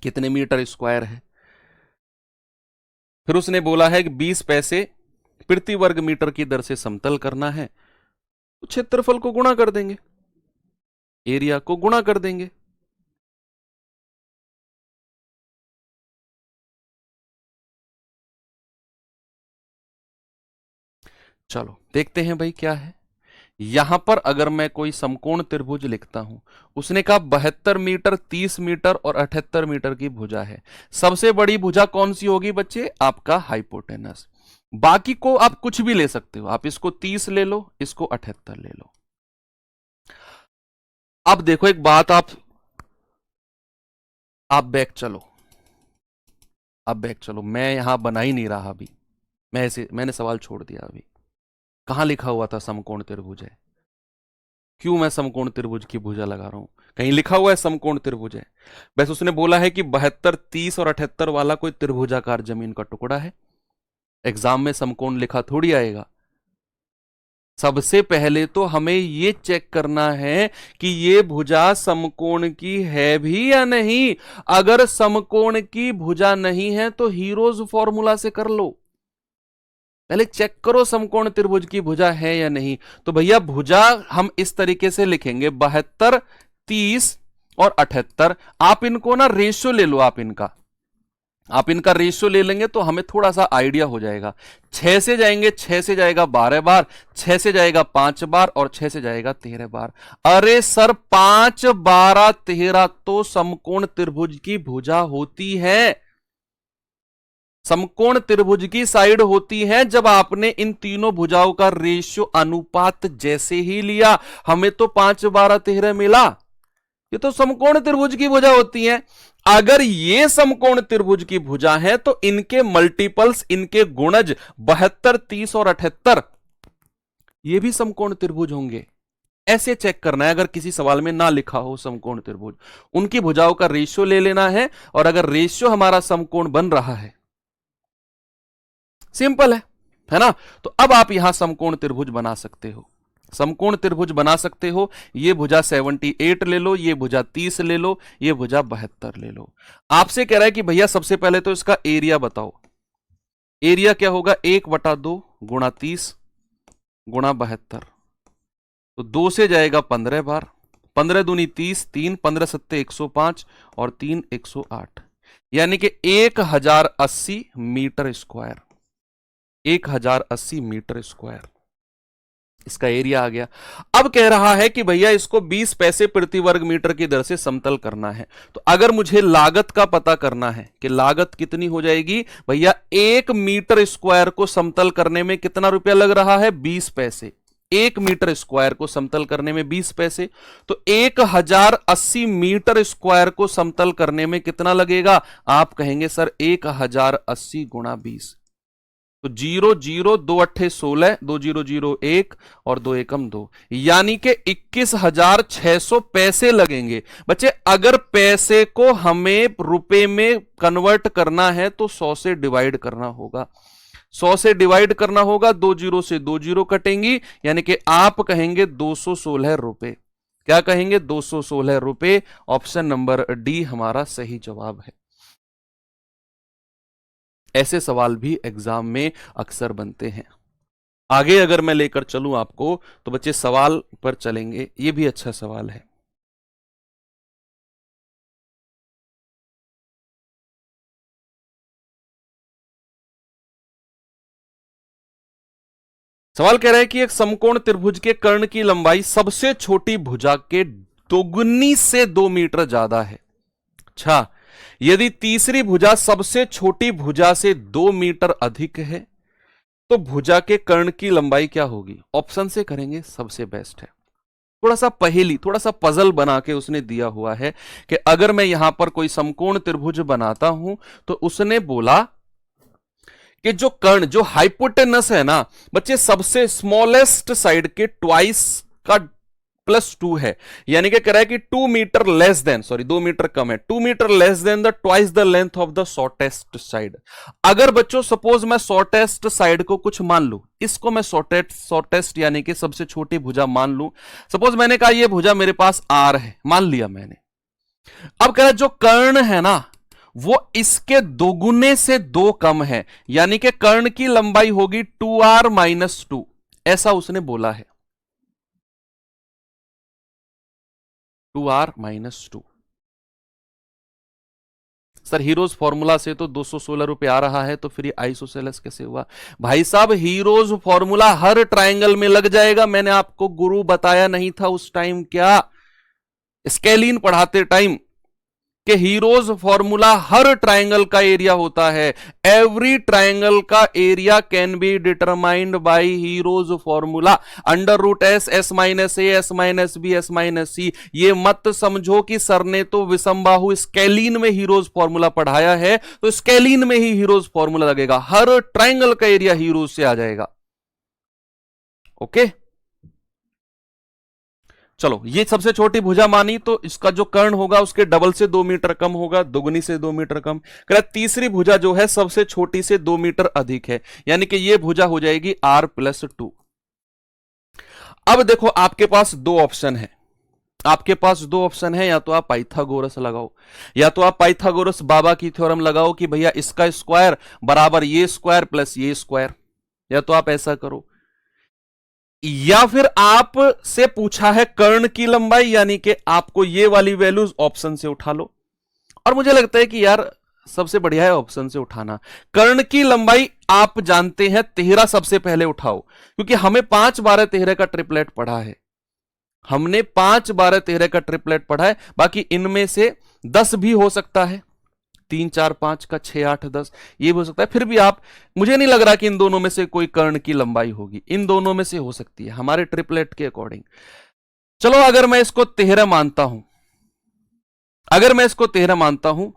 कितने मीटर स्क्वायर है। फिर उसने बोला है कि 20 पैसे प्रति वर्ग मीटर की दर से समतल करना है, तो क्षेत्रफल को गुणा कर देंगे, एरिया को गुणा कर देंगे। चलो देखते हैं भाई क्या है। यहां पर अगर मैं कोई समकोण त्रिभुज लिखता हूं, उसने कहा 72 मीटर 30 मीटर और 78 मीटर की भुजा है। सबसे बड़ी भुजा कौन सी होगी बच्चे, आपका हाइपोटेनस। बाकी को आप कुछ भी ले सकते हो, आप इसको 30 ले लो, इसको 78 ले लो। अब देखो एक बात, आप बैक चलो, आप बैक चलो, मैं यहां बना ही नहीं रहा अभी, मैंने सवाल छोड़ दिया अभी। कहां लिखा हुआ था समकोण त्रिभुज है, क्यों मैं समकोण त्रिभुज की भुजा लगा रहा हूं, कहीं लिखा हुआ है समकोण त्रिभुज है। बस उसने बोला है कि 72 30 और 78 वाला कोई त्रिभुजाकार जमीन का टुकड़ा है। एग्जाम में समकोण लिखा थोड़ी आएगा। सबसे पहले तो हमें यह चेक करना है कि ये भुजा समकोण की है भी या नहीं। अगर समकोण की भुजा नहीं है तो हीरोज फॉर्मूला से कर लो, पहले चेक करो समकोण त्रिभुज की भुजा है या नहीं। तो भैया भुजा हम इस तरीके से लिखेंगे 72 30 और 78। आप इनको ना रेशियो ले लो, आप इनका आप इनका रेशियो ले लेंगे तो हमें थोड़ा सा आइडिया हो जाएगा। 6 से जाएंगे, 6 से जाएगा 12 बार, 6 से जाएगा 5 बार और 6 से जाएगा 13 बार। अरे सर 5 12 13 तो समकोण त्रिभुज की भुजा होती है, समकोण त्रिभुज की साइड होती है। जब आपने इन तीनों भुजाओं का रेशियो अनुपात जैसे ही लिया, हमें तो 5 12 13 मिला। ये तो समकोण त्रिभुज की भुजा होती है। अगर ये समकोण त्रिभुज की भुजा है तो इनके मल्टीपल्स, इनके गुणज 72 30 और 78 ये भी समकोण त्रिभुज होंगे। ऐसे चेक करना है, अगर किसी सवाल में ना लिखा हो समकोण त्रिभुज, उनकी भुजाओं का रेशियो ले लेना है, और अगर रेशियो हमारा समकोण बन रहा है, सिंपल है ना, तो अब आप यहां समकोण त्रिभुज बना सकते हो, समकोण त्रिभुज बना सकते हो। ये भुजा 78 ले लो, ये भुजा 30 ले लो, ये भुजा 72 ले लो। आपसे कह रहा है कि भैया सबसे पहले तो इसका एरिया बताओ। एरिया क्या होगा? 1/2 गुणा 30 गुणा 72, तो 2 से जाएगा 15 बार, 15 दूनी 30, 3 15 सत्ते 105 और 3 108, यानी कि 1080 मीटर स्क्वायर, 1080 मीटर स्क्वायर इसका एरिया आ गया। अब कह रहा है कि भैया इसको 20 पैसे प्रति वर्ग मीटर की दर से समतल करना है। तो अगर मुझे लागत का पता करना है कि लागत कितनी हो जाएगी, भैया 1 मीटर स्क्वायर को समतल करने में कितना रुपया लग रहा है? 20 पैसे। 1 मीटर स्क्वायर को समतल करने में 20 पैसे, तो 1080 मीटर स्क्वायर को समतल करने में कितना लगेगा? आप कहेंगे सर 1080 गुणा 20, तो 0 0 2 अट्ठे 16, 2 0 0 1 और 2 एकम 2, यानी कि 21,600 पैसे लगेंगे। बच्चे अगर पैसे को हमें रुपए में कन्वर्ट करना है तो 100 से डिवाइड करना होगा, 100 से डिवाइड करना होगा, 2 0 से 2 0 कटेंगी, यानी कि आप कहेंगे 216 रुपए। क्या कहेंगे? 216 रुपए। ऑप्शन नंबर डी हमारा सही जवाब है। ऐसे सवाल भी एग्जाम में अक्सर बनते हैं। आगे अगर मैं लेकर चलूं आपको तो बच्चे सवाल पर चलेंगे, ये भी अच्छा सवाल है। सवाल कह रहा है कि एक समकोण त्रिभुज के कर्ण की लंबाई सबसे छोटी भुजा के दोगुनी से 2 मीटर ज्यादा है। अच्छा, यदि तीसरी भुजा सबसे छोटी भुजा से 2 मीटर अधिक है तो भुजा के कर्ण की लंबाई क्या होगी? ऑप्शन से करेंगे, सबसे बेस्ट है। थोड़ा सा पहेली, थोड़ा सा पजल बना के उसने दिया हुआ है कि अगर मैं यहां पर कोई समकोण त्रिभुज बनाता हूं तो उसने बोला कि जो कर्ण, जो हाइपोटेनस है ना बच्चे, सबसे स्मॉलेस्ट साइड के ट्वाइस का +2 है, यानी कि कह रहा है कि 2 meter less than, sorry 2 meter कम है, 2 meter less than the twice the length of the shortest side. अगर बच्चों सपोज मैं शॉर्टेस्ट साइड को कुछ मान लू, इसको मैं शॉर्टेस्ट यानी कि सबसे छोटी भुजा मान लू। सपोज मैंने कहा ये भुजा मेरे पास R है, मान लिया मैंने। अब कह रहा है जो कर्ण है ना वो इसके दोगुने से 2 कम है, यानी कि कर्ण की लंबाई होगी 2R - 2, ऐसा उसने बोला है, 2R - 2। सर हीरोज फॉर्मूला से तो 216 रुपए आ रहा है, तो फिर ये आइसोसेलेस कैसे हुआ? भाई साहब हीरोज फॉर्मूला हर ट्रायंगल में लग जाएगा। मैंने आपको गुरु बताया नहीं था उस टाइम क्या, स्केलिन पढ़ाते टाइम, कि हीरोज फॉर्मूला हर ट्रायंगल का एरिया होता है। एवरी ट्रायंगल का area can be determined by heroes formula, √S S - A S - B S - C। ये मत समझो कि सर ने तो विषमबाहु स्केलिन में हीरोज फॉर्मूला पढ़ाया है तो स्केलिन में ही हीरोज फॉर्मूला लगेगा, हर ट्रायंगल का एरिया हीरोज से आ जाएगा। ओके, चलो ये सबसे छोटी भुजा मानी, तो इसका जो कर्ण होगा उसके डबल से 2 मीटर कम होगा, दोगुनी से 2 मीटर कम। तीसरी भुजा जो है सबसे छोटी से 2 मीटर अधिक है, यानी कि ये भुजा हो जाएगी R + 2। अब देखो आपके पास 2 ऑप्शन है, आपके पास 2 ऑप्शन है, या तो आप पाइथागोरस लगाओ, या तो आप पाइथागोरस बाबा की थ्योरम लगाओ कि भैया इसका स्क्वायर बराबर ये स्क्वायर प्लस ये स्क्वायर, या तो आप ऐसा करो, या फिर आप से पूछा है कर्ण की लंबाई, यानी कि आपको ये वाली वैल्यूज ऑप्शन से उठा लो। और मुझे लगता है कि यार सबसे बढ़िया है ऑप्शन से उठाना। कर्ण की लंबाई आप जानते हैं 13 सबसे पहले उठाओ, क्योंकि हमें 5 12 13 का ट्रिपलेट पढ़ा है, हमने 5 12 13 का ट्रिपलेट पढ़ा है। बाकी इनमें से 10 भी हो सकता है, 3 4 5 का 6 8 10 ये भी हो सकता है। फिर भी आप, मुझे नहीं लग रहा कि इन दोनों में से कोई कर्ण की लंबाई होगी, इन दोनों में से हो सकती है हमारे ट्रिपलेट के अकॉर्डिंग। चलो अगर मैं इसको 13 मानता हूं, अगर मैं इसको 13 मानता हूं,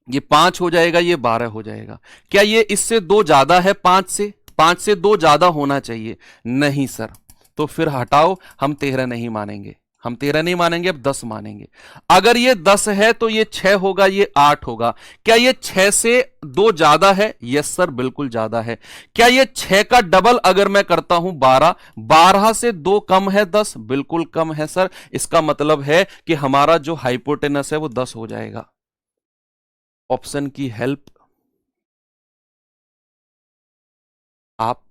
ये 5 हो जाएगा, ये 12 हो जाएगा। क्या ये इससे 2 ज्यादा है? 5 से 2 ज्यादा होना चाहिए। नहीं सर, तो फिर हटाओ, हम 13 नहीं मानेंगे, हम 13 नहीं मानेंगे, अब 10 मानेंगे। अगर ये 10 है तो ये 6 होगा, ये 8 होगा। क्या ये 6 से 2 ज्यादा है? यस सर, बिल्कुल ज्यादा है। क्या ये 6 का डबल अगर मैं करता हूं 12, 12 से 2 कम है 10? बिल्कुल कम है सर। इसका मतलब है कि हमारा जो हाइपोटेनस है वो 10 हो जाएगा। ऑप्शन की हेल्प आप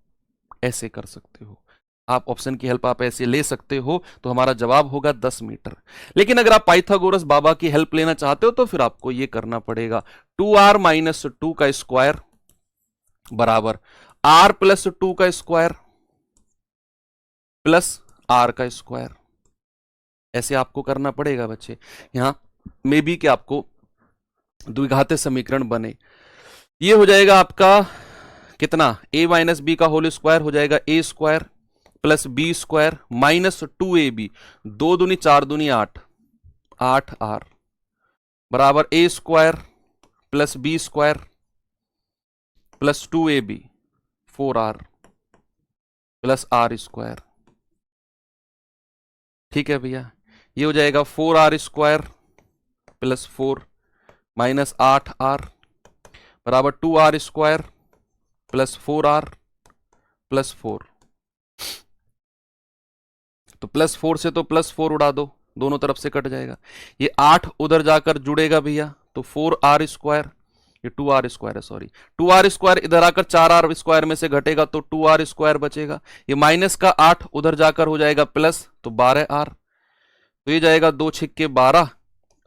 ऐसे कर सकते हो, आप ऑप्शन की हेल्प आप ऐसे ले सकते हो, तो हमारा जवाब होगा 10 मीटर। लेकिन अगर आप पाइथागोरस बाबा की हेल्प लेना चाहते हो तो फिर आपको यह करना पड़ेगा, 2r माइनस 2 का स्क्वायर बराबर r प्लस 2 का स्क्वायर प्लस r का स्क्वायर। ऐसे आपको करना पड़ेगा बच्चे। यहां मे बी कि आपको द्विघातीय समीकरण बने। ये हो जाएगा आपका कितना, a माइनस बी का होल स्क्वायर हो जाएगा a square plus b square minus 2ab, 2 दूनी 4 दूनी 8, 8r बराबर a square plus b square plus 2ab 4r plus r square. ठीक है भैया, ये हो जाएगा 4r square plus 4 minus 8r बराबर 2r square plus 4r plus 4। तो प्लस 4 से तो प्लस 4 उड़ा दो, दोनों तरफ से कट जाएगा। ये 8 उधर जाकर जुड़ेगा भैया, तो 4r स्क्वायर, ये 2r स्क्वायर है सॉरी, 2r स्क्वायर इधर आकर 4r स्क्वायर में से घटेगा तो 2r स्क्वायर बचेगा। ये माइनस का 8 उधर जाकर हो जाएगा प्लस, तो 12r, तो ये जाएगा 2 छिक्के 12,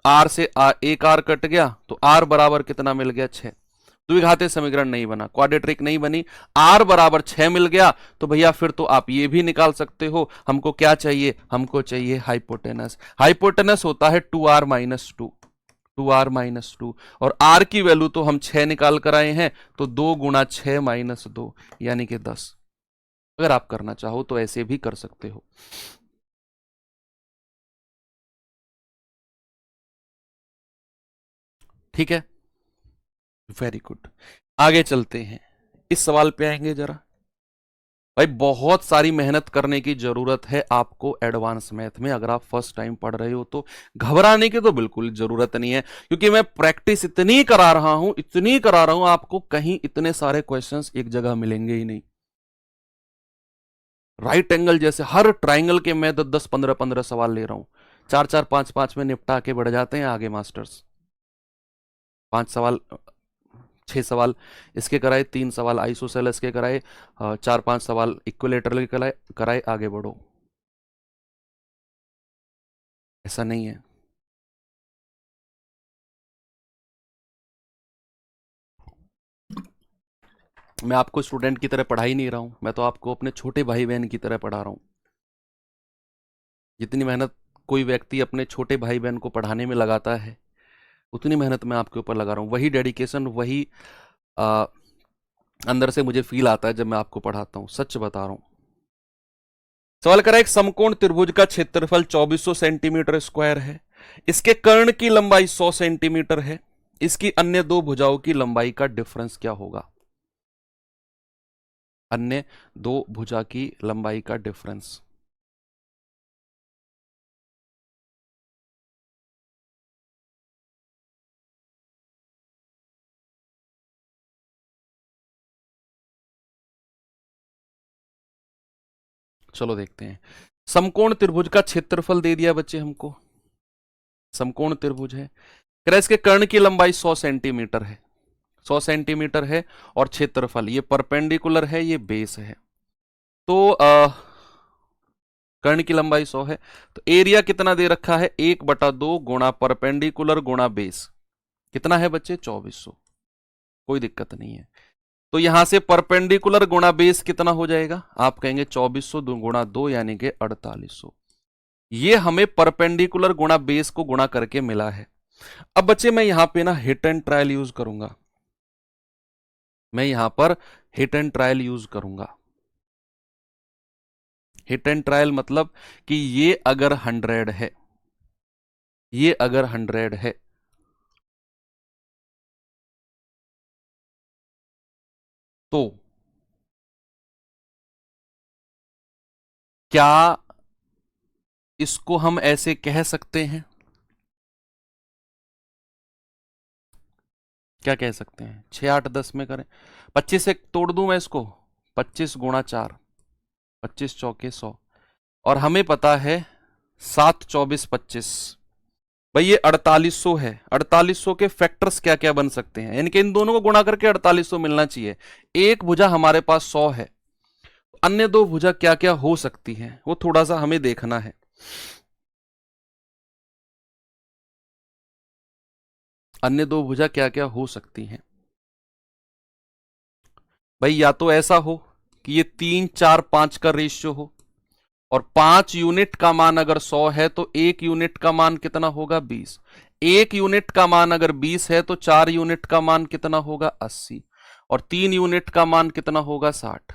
r से एक r कट गया, तो r बराबर कितना मिल गया 6। द्विघातीय समीकरण नहीं बना, क्वाड्रेटिक नहीं बनी, r बराबर 6 मिल गया। तो भैया फिर तो आप ये भी निकाल सकते हो, हमको क्या चाहिए, हमको चाहिए हाइपोटेनस। हाइपोटेनस होता है 2r माइनस 2, 2r माइनस 2, और r की वैल्यू तो हम 6 निकाल कर आए हैं, तो 2 गुणा 6 माइनस 2 यानी कि 10। अगर आप करना चाहो तो ऐसे भी कर सकते हो। ठीक है, वेरी गुड। आगे चलते हैं, इस सवाल पे आएंगे जरा। भाई बहुत सारी मेहनत करने की जरूरत है आपको एडवांस मैथ में, अगर आप फर्स्ट टाइम पढ़ रहे हो तो घबराने की तो बिल्कुल जरूरत नहीं है, क्योंकि मैं प्रैक्टिस इतनी करा रहा हूं, इतनी करा रहा हूं, आपको कहीं इतने सारे क्वेश्चंस एक जगह मिलेंगे ही नहीं। राइट एंगल जैसे हर ट्राइंगल के मैं 10 15 15 सवाल ले रहा हूं, 4 4 5 5 में निपटा के बढ़ जाते हैं आगे मास्टर्स। 5 सवाल 6 सवाल इसके कराए, 3 सवाल आइसोसेलेस के कराए, 4 5 सवाल इक्विलेटरल के कराए, आगे बढ़ो। ऐसा नहीं है। मैं आपको स्टूडेंट की तरह पढ़ा ही नहीं रहा हूं, मैं तो आपको अपने छोटे भाई बहन की तरह पढ़ा रहा हूं। जितनी मेहनत कोई व्यक्ति अपने छोटे भाई बहन को पढ़ाने में लगाता है, उतनी मेहनत मैं आपके ऊपर लगा रहा हूं। वही डेडिकेशन, वही अंदर से मुझे फील आता है जब मैं आपको पढ़ाता हूं, सच बता रहा हूं। सवाल करा, एक समकोण त्रिभुज का क्षेत्रफल 2400 सेंटीमीटर स्क्वायर है, इसके कर्ण की लंबाई 100 सेंटीमीटर है, इसकी अन्य दो भुजाओं की लंबाई का डिफरेंस क्या होगा? अन्य दो भुजा की लंबाई का डिफरेंस। चलो देखते हैं। समकोण त्रिभुज का क्षेत्रफल दे दिया बच्चे हमको, समकोण त्रिभुज है, इसके कर्ण की लंबाई 100 सेंटीमीटर है, 100 सेंटीमीटर है, और क्षेत्रफल ये परपेंडिकुलर है, ये बेस है, तो कर्ण की लंबाई 100 है, तो एरिया कितना दे रखा है, 1/2 गुणा परपेंडिकुलर गुणा बेस, कितना है बच्चे? 2400। कोई दिक्कत नहीं है। तो यहां से परपेंडिकुलर गुणा बेस कितना हो जाएगा? आप कहेंगे 2400 गुणा 2 यानी कि 4800। ये हमें परपेंडिकुलर गुणा बेस को गुणा करके मिला है। अब बच्चे मैं यहां पे ना हिट एंड ट्रायल यूज करूंगा। मैं यहां पर हिट एंड ट्रायल यूज करूंगा। हिट एंड ट्रायल मतलब कि ये अगर 100 है, ये अगर 100 है, तो क्या इसको हम ऐसे कह सकते हैं? क्या कह सकते हैं? 6 8 10 में करें, 25 से तोड़ दूं मैं इसको, 25 गुणा 4, 25 चौके 100, और हमें पता है 7 24 25। भाई ये 4800 है। 4800 के फैक्टर्स क्या क्या बन सकते हैं? यानी कि इन दोनों को गुणा करके 4800 मिलना चाहिए। एक भुजा हमारे पास 100 है, अन्य दो भुजा क्या क्या हो सकती हैं वो थोड़ा सा हमें देखना है। अन्य दो भुजा क्या क्या हो सकती हैं? भाई या तो ऐसा हो कि ये 3 4 5 का रेशियो हो, और 5 यूनिट का मान अगर 100 है तो 1 यूनिट का मान कितना होगा? 20। 1 यूनिट का मान अगर 20 है तो 4 यूनिट का मान कितना होगा? 80। और 3 यूनिट का मान कितना होगा? 60।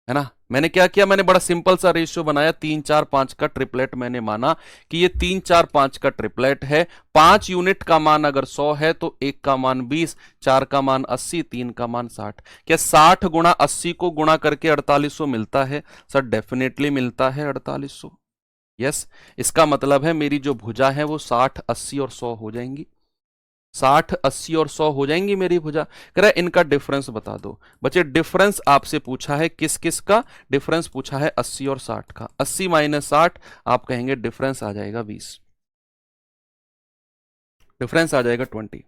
है ना? मैंने क्या किया? मैंने बड़ा सिंपल सा रेशियो बनाया, 3 4 5 का ट्रिपलेट। मैंने माना कि ये 3 4 5 का ट्रिपलेट है। 5 यूनिट का मान अगर 100 है तो 1 का मान 20, 4 का मान 80, 3 का मान 60। क्या 60 गुणा 80 को गुणा करके 4800 मिलता है? सर डेफिनेटली मिलता है 4800। यस, इसका मतलब है मेरी जो भुजा है वो 60 80 और 100 हो जाएंगी। 60 80 और 100 हो जाएंगी मेरी भुजा। कह रहा है इनका डिफरेंस बता दो। बच्चे डिफरेंस आपसे पूछा है किस किस का? डिफरेंस पूछा है 80 और 60 का। 80 माइनस 60, आप कहेंगे डिफरेंस आ जाएगा 20, डिफरेंस आ जाएगा 20।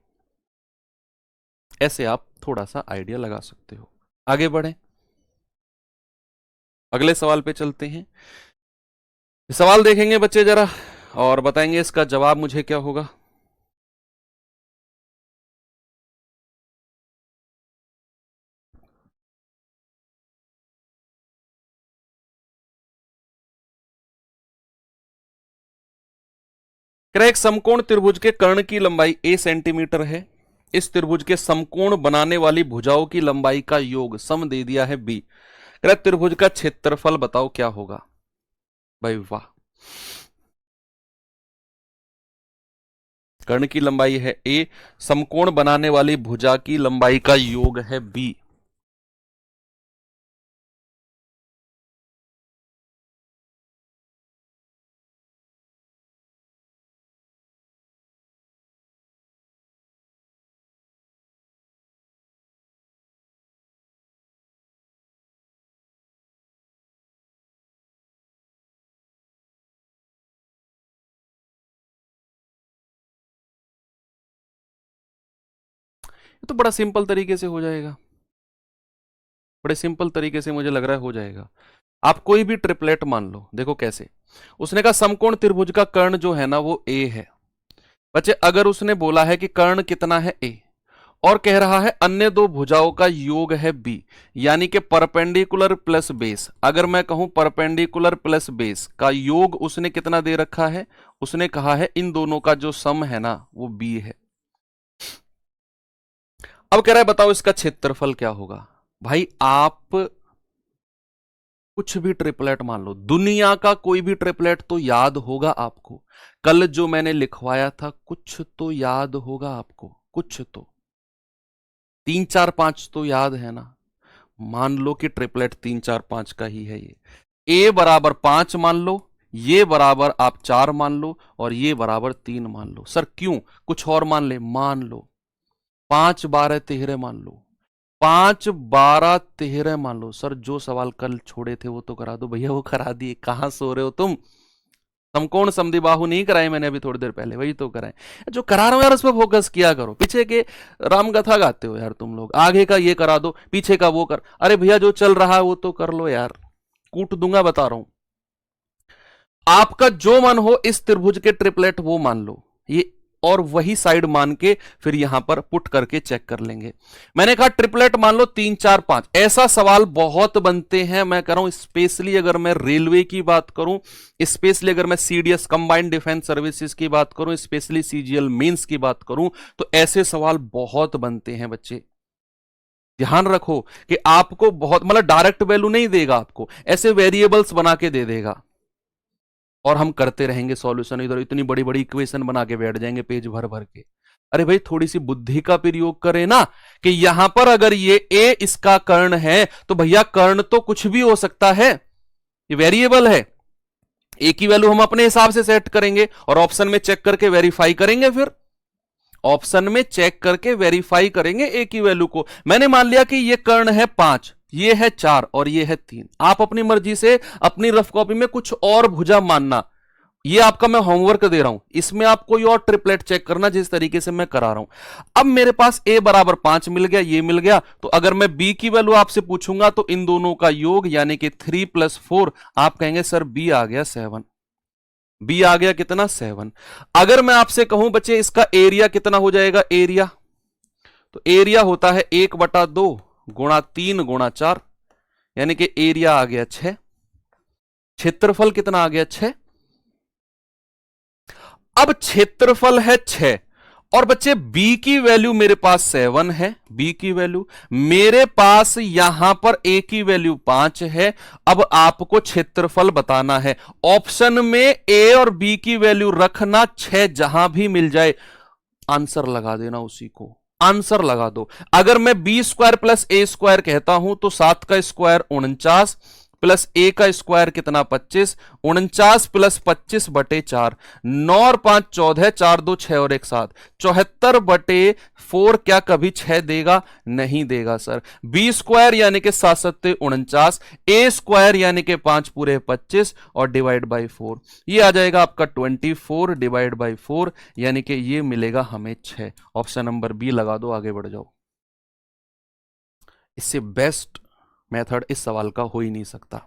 ऐसे आप थोड़ा सा आइडिया लगा सकते हो। आगे बढ़े, अगले सवाल पे चलते हैं। सवाल देखेंगे बच्चे जरा, और बताएंगे इसका जवाब मुझे क्या होगा। एक समकोण त्रिभुज के कर्ण की लंबाई a सेंटीमीटर है। इस त्रिभुज के समकोण बनाने वाली भुजाओं की लंबाई का योग सम दे दिया है b। त्रिभुज का क्षेत्रफल बताओ क्या होगा? भाई वाह, कर्ण की लंबाई है a, समकोण बनाने वाली भुजा की लंबाई का योग है b। ये तो बड़ा सिंपल तरीके से हो जाएगा, बड़े सिंपल तरीके से मुझे लग रहा है हो जाएगा। आप कोई भी ट्रिपलेट मान लो, देखो कैसे। उसने कहा समकोण त्रिभुज का कर्ण जो है ना वो a है। बच्चे अगर उसने बोला है कि कर्ण कितना है a, और कह रहा है अन्य दो भुजाओं का योग है b, यानी कि परपेंडिकुलर प्लस बेस। अगर मैं कहूं परपेंडिकुलर प्लस बेस का योग उसने कितना दे रखा है? उसने कहा है इन दोनों का जो सम है ना वो b है। अब कह रहा है बताओ इसका क्षेत्रफल क्या होगा? भाई आप कुछ भी ट्रिपलेट मान लो, दुनिया का कोई भी ट्रिपलेट तो याद होगा आपको। कल जो मैंने लिखवाया था कुछ तो याद होगा आपको, कुछ तो 3 4 5 तो याद है ना। मान लो कि ट्रिपलेट 3 4 5 का ही है ये। a बराबर 5 मान लो, ये बराबर आप 4 मान लो, और ये बराबर 3 मान लो। सर क्यों? कुछ और मान ले? मान लो 5 12 13 मान लो, 5 12 13 मान लो। सर जो सवाल कल छोड़े थे वो तो करा दो भैया, वो करा दिए। कहां सो रहे हो तुम? समकोण समद्विबाहु नहीं कराए मैंने अभी थोड़ी देर पहले, वही तो कराए। जो करा रहा हूं यार उस पर फोकस किया करो। पीछे के रामकथा गाते हो यार तुम लोग, आगे का ये करा दो, पीछे का वो कर। अरे भैया जो चल रहा है वो तो कर लो यार, कूट दूंगा बता रहा हूं। आपका जो मन हो इस त्रिभुज के ट्रिपलेट वो मान लो। ये और वही साइड मान के फिर यहां पर पुट करके चेक कर लेंगे। मैंने कहा ट्रिपलेट मान लो 3 4 5, ऐसा सवाल बहुत बनते हैं। मैं कह रहा हूं स्पेशली अगर मैं रेलवे की बात करूं, स्पेशली अगर मैं सीडीएस कंबाइंड डिफेंस सर्विसेज की बात करूं, स्पेशली सीजीएल मेंस की बात करूं, तो ऐसे सवाल बहुत बनते हैं बच्चे। ध्यान रखो कि आपको बहुत मतलब डायरेक्ट वैल्यू नहीं देगा, आपको ऐसे वेरिएबल्स बना के दे देगा और हम करते रहेंगे सॉल्यूशन। इधर इतनी बड़ी बड़ी इक्वेशन बना के बैठ जाएंगे पेज भर भर के। अरे भाई थोड़ी सी बुद्धि का प्रयोग करें ना, कि यहां पर अगर ये ए इसका कर्ण है तो भैया कर्ण तो कुछ भी हो सकता है, ये वेरिएबल है। ए की वैल्यू हम अपने हिसाब से सेट करेंगे और ऑप्शन में चेक करके वेरीफाई करेंगे, फिर ऑप्शन में चेक करके वेरीफाई करेंगे ए की वैल्यू को। मैंने मान लिया कि ये कर्ण है 5, ये है 4 और ये है 3। आप अपनी मर्जी से अपनी रफ कॉपी में कुछ और भुजा मानना, ये आपका मैं होमवर्क दे रहा हूं, इसमें आप कोई और ट्रिपलेट चेक करना जिस तरीके से मैं करा रहा हूं। अब मेरे पास a बराबर 5 मिल गया, ये मिल गया, तो अगर मैं b की वैल्यू आपसे पूछूंगा तो इन दोनों का योग यानी कि 3 + 4, आप कहेंगे सर b आ गया 7। b आ गया कितना 7। अगर मैं आपसे कहूं बच्चे इसका एरिया कितना हो जाएगा, एरिया, तो एरिया होता है 1/2 गुणा 3 गुणा 4, यानी कि एरिया आ गया 6। क्षेत्रफल कितना आ गया 6। अब क्षेत्रफल है 6 और बच्चे b की वैल्यू मेरे पास 7 है, b की वैल्यू मेरे पास यहां पर a की वैल्यू 5 है। अब आपको क्षेत्रफल बताना है। ऑप्शन में a और b की वैल्यू रखना, 6 जहां भी मिल जाए आंसर लगा देना, उसी को आंसर लगा दो। अगर मैं b² + a² कहता हूं तो 7 का स्क्वायर 49 प्लस a का स्क्वायर कितना 25, 49 + 25/4, 9 और 5 14, 4 2 6 और 1 7, 74/4 क्या कभी 6 देगा, नहीं देगा सर। b² यानी कि 7 7 49, a² यानी कि 5 पूरे 25 और डिवाइड बाई 4, ये आ जाएगा आपका 24 डिवाइड बाई 4, यानी कि ये मिलेगा हमें 6। ऑप्शन नंबर बी लगा दो, आगे बढ़ जाओ। इससे बेस्ट मेथड इस सवाल का हो ही नहीं सकता।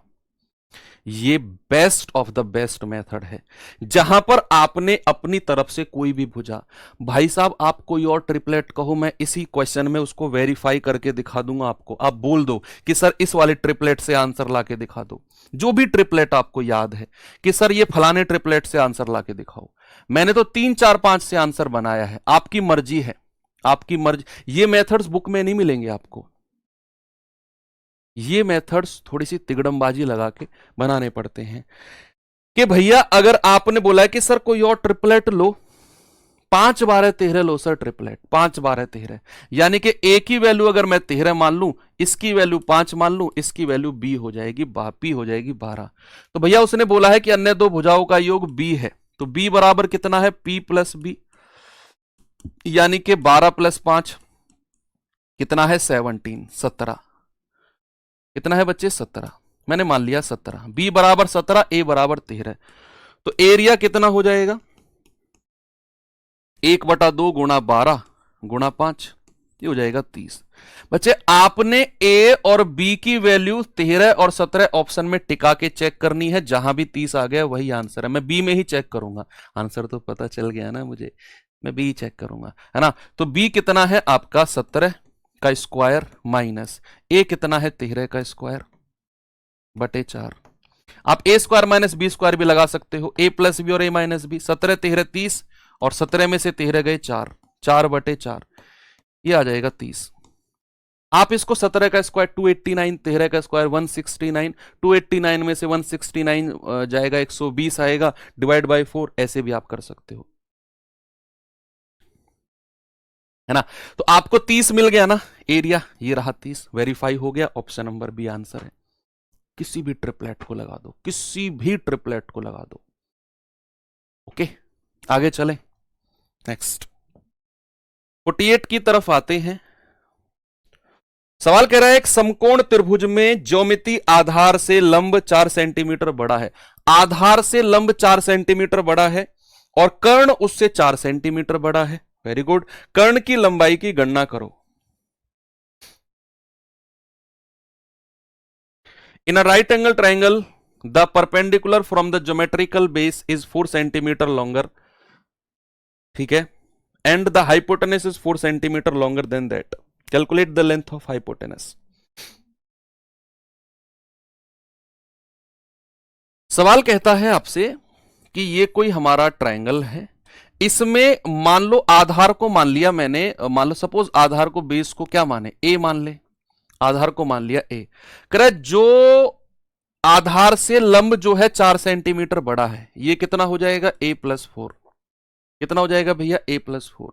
ये best of the best method है, जहां पर आपने अपनी तरफ से कोई भी भुजा, भाई साहब आप कोई और ट्रिपलेट कहो, मैं इसी क्वेश्चन में उसको वेरीफाई करके दिखा दूंगा आपको। आप बोल दो कि सर इस वाले ट्रिपलेट से आंसर लाके दिखा दो, जो भी ट्रिपलेट आपको याद है कि सर ये फलाने ट्रिपलेट से आंसर लाके दिखाओ। मैंने तो 3 4 5 से आंसर बनाया है, आपकी मर्जी है, आपकी मर्जी। ये मेथड्स बुक में नहीं मिलेंगे आपको, ये मेथड्स थोड़ी सी तिगड़मबाजी लगा के बनाने पड़ते हैं। कि भैया अगर आपने बोला कि सर कोई और ट्रिपलेट लो, 5 12 13 लो सर ट्रिपलेट, 5 12 13, यानी कि a की वैल्यू अगर मैं 13 मान लूं, इसकी वैल्यू 5 मान लूं, इसकी वैल्यू b हो जाएगी, p हो जाएगी 12। तो भैया उसने बोला है कि अन्य दो भुजाओं का योग b है, तो b बराबर कितना है p + b, यानी कि 12 + 5 कितना है 17, 17 कितना है बच्चे 17, मैंने मान लिया 17, b बराबर 17, a बराबर 13, तो एरिया कितना हो जाएगा 1/2 गुणा 12 गुणा 5, ये हो जाएगा 30। बच्चे आपने a और b की वैल्यू 13 और 17 ऑप्शन में टिका के चेक करनी है, जहां भी 30 आ गया वही आंसर है। मैं b में ही चेक करूंगा, आंसर तो पता चल गया ना मुझे, मैं b चेक करूंगा, है ना। तो b कितना है आपका 17 का स्क्वायर माइनस a कितना है 13 का स्क्वायर बटे 4। आप a² - b² भी लगा सकते हो, a + b और a - b, 17 13 30 और 17 में से 13 गए 4, 4 बटे 4, ये आ जाएगा 30। आप इसको 17 का स्क्वायर 289, 13 का स्क्वायर 169, 289 में से 169 जाएगा 120 आएगा, डिवाइड बाई 4, ऐसे भी आप कर सकते हो, है ना। तो आपको 30 मिल गया ना एरिया, ये रहा 30, वेरीफाई हो गया, ऑप्शन नंबर बी आंसर है। किसी भी ट्रिपलेट को लगा दो, किसी भी ट्रिपलेट को लगा दो। ओके आगे चलें, नेक्स्ट 48 की तरफ आते हैं। सवाल कह रहा है एक समकोण त्रिभुज में ज्योमिति आधार से लंब 4 सेंटीमीटर बड़ा है, आधार से लंब 4 सेंटीमीटर बड़ा है और कर्ण उससे 4 सेंटीमीटर बड़ा है। वेरी गुड, कर्ण की लंबाई की गणना करो। In a right angle triangle the perpendicular from the geometrical base is 4 centimeter longer. ठीक है, and the hypotenuse is 4 centimeter longer than that. Calculate the length of hypotenuse. सवाल कहता है आपसे कि ये कोई हमारा ट्रायंगल है, इसमें मान लो आधार को मान लिया मैंने, मान लो सपोज आधार को बेस को क्या माने, ए मान ले, आधार को मान लिया ए। करे जो आधार से लंब जो है 4 सेंटीमीटर बड़ा है, ये कितना हो जाएगा a+4, कितना हो जाएगा भैया a+4।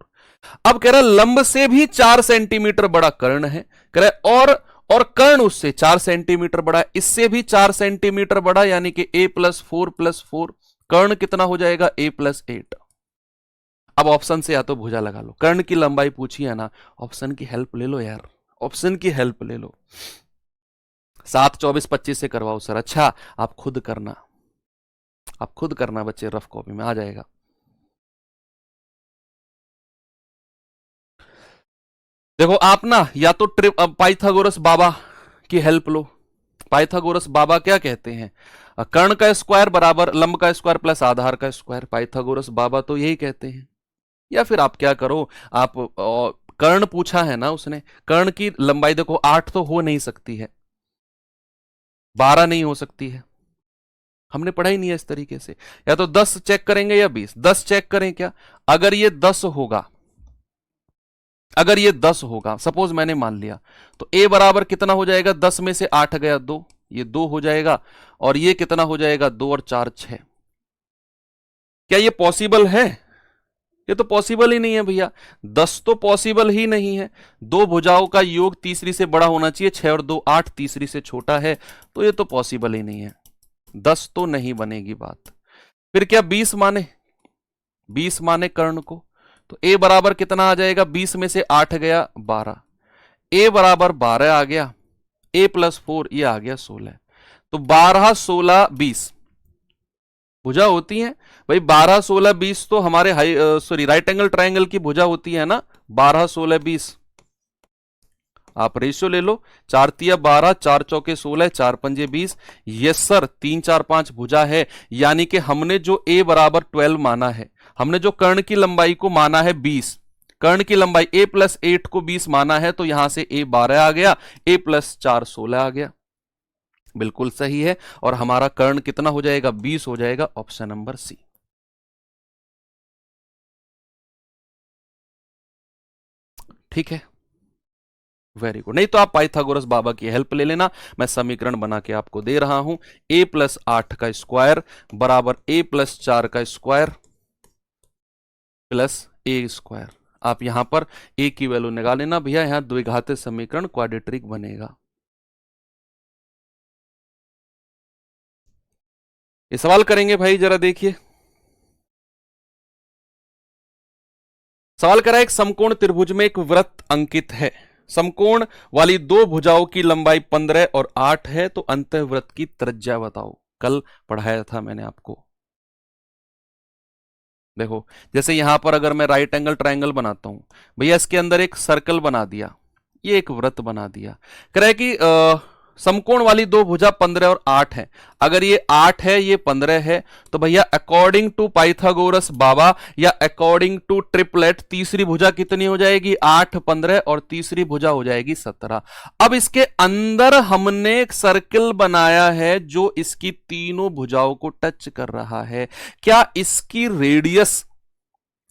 अब कह रहा लंब से भी 4 सेंटीमीटर बड़ा कर्ण है, कह रहा और कर्ण उससे 4 सेंटीमीटर बड़ा है, इससे भी 4 सेंटीमीटर बड़ा, यानी कि a+4+4, कर्ण कितना हो जाएगा a+8। अब ऑप्शन से या तो भुजा लगा लो, कर्ण की लंबाई पूछी है ना, ऑप्शन की हेल्प ले लो यार, ऑप्शन की हेल्प ले लो। 7, 24, 25 से करवाओ सर। अच्छा आप खुद करना, आप खुद करना बच्चे, रफ कॉपी में आ जाएगा। देखो आप ना या तो पाइथागोरस बाबा की हेल्प लो। पाइथागोरस बाबा क्या कहते हैं, कर्ण का स्क्वायर बराबर लंब का स्क्वायर प्लस आधार का स्क्वायर, पाइथागोरस बाबा तो यही कहते हैं। या फिर आप क्या करो, आप कर्ण पूछा है ना उसने, कर्ण की लंबाई देखो 8 तो हो नहीं सकती है, 12 नहीं हो सकती है, हमने पढ़ा ही नहीं है इस तरीके से। या तो 10 चेक करेंगे या 20, 10 चेक करें क्या, अगर ये 10 होगा, अगर ये 10 होगा सपोज मैंने मान लिया, तो a बराबर कितना हो जाएगा, 10 में से 8 गया 2, ये 2 हो जाएगा, और ये कितना हो जाएगा 2 और 4 6। क्या ये पॉसिबल है, ये तो पॉसिबल ही नहीं है भैया, 10 तो पॉसिबल ही नहीं है। दो भुजाओं का योग तीसरी से बड़ा होना चाहिए, 6 और 2 8, तीसरी से छोटा है, तो ये तो पॉसिबल ही नहीं है, 10 तो नहीं बनेगी बात। फिर क्या 20 माने, 20 माने कर्ण को, तो a बराबर कितना आ जाएगा, 20 में से 8 गया 12, a बराबर 12 आ गया, a+4 ये आ गया 16, तो 12 16 20 भुजा होती है भाई, 12 16 20 तो हमारे राइट एंगल ट्रायंगल की भुजा होती है ना, 12 16 20। आप रेशियो ले लो, 4 तिया 12, 4 चौके 16, 4 पंजे 20। यस सर, 3 4 5 भुजा है, यानी कि हमने जो a बराबर 12 माना है, हमने जो कर्ण की लंबाई को माना है 20, कर्ण की लंबाई a+8 को 20 माना है, तो यहां से a 12 आ गया, a+4 16 आ गया, बिल्कुल सही है। और हमारा कर्ण कितना हो जाएगा, 20 हो जाएगा, ऑप्शन नंबर सी। ठीक है, वेरी गुड। नहीं तो आप पाइथागोरस बाबा की हेल्प ले लेना, मैं समीकरण बना के आपको दे रहा हूं, a+8 का स्क्वायर बराबर a+4 का स्क्वायर प्लस a स्क्वायर। आप यहां पर a की वैल्यू निकाल लेना भैया, यहां द्विघात समीकरण क्वाड्रेटिक बनेगा। ये सवाल करेंगे भाई, जरा देखिए सवाल करा, एक समकोण त्रिभुज में एक वृत्त अंकित है, समकोण वाली दो भुजाओं की लंबाई 15 और 8 है, तो अंतःवृत्त की त्रिज्या बताओ। कल पढ़ाया था मैंने आपको। देखो जैसे यहां पर अगर मैं राइट एंगल ट्रायंगल बनाता हूं भैया, इसके अंदर एक सर्कल बना दिया, ये एक वृत्त बना दिया, कह रहा है कि समकोण वाली दो भुजा 15 और 8 है, अगर ये 8 है ये 15 है, तो भैया अकॉर्डिंग टू पाइथागोरस बाबा या अकॉर्डिंग टू ट्रिपलेट, तीसरी भुजा कितनी हो जाएगी, 8 15 और तीसरी भुजा हो जाएगी 17। अब इसके अंदर हमने एक सर्किल बनाया है जो इसकी तीनों भुजाओं को टच कर रहा है, क्या इसकी रेडियस,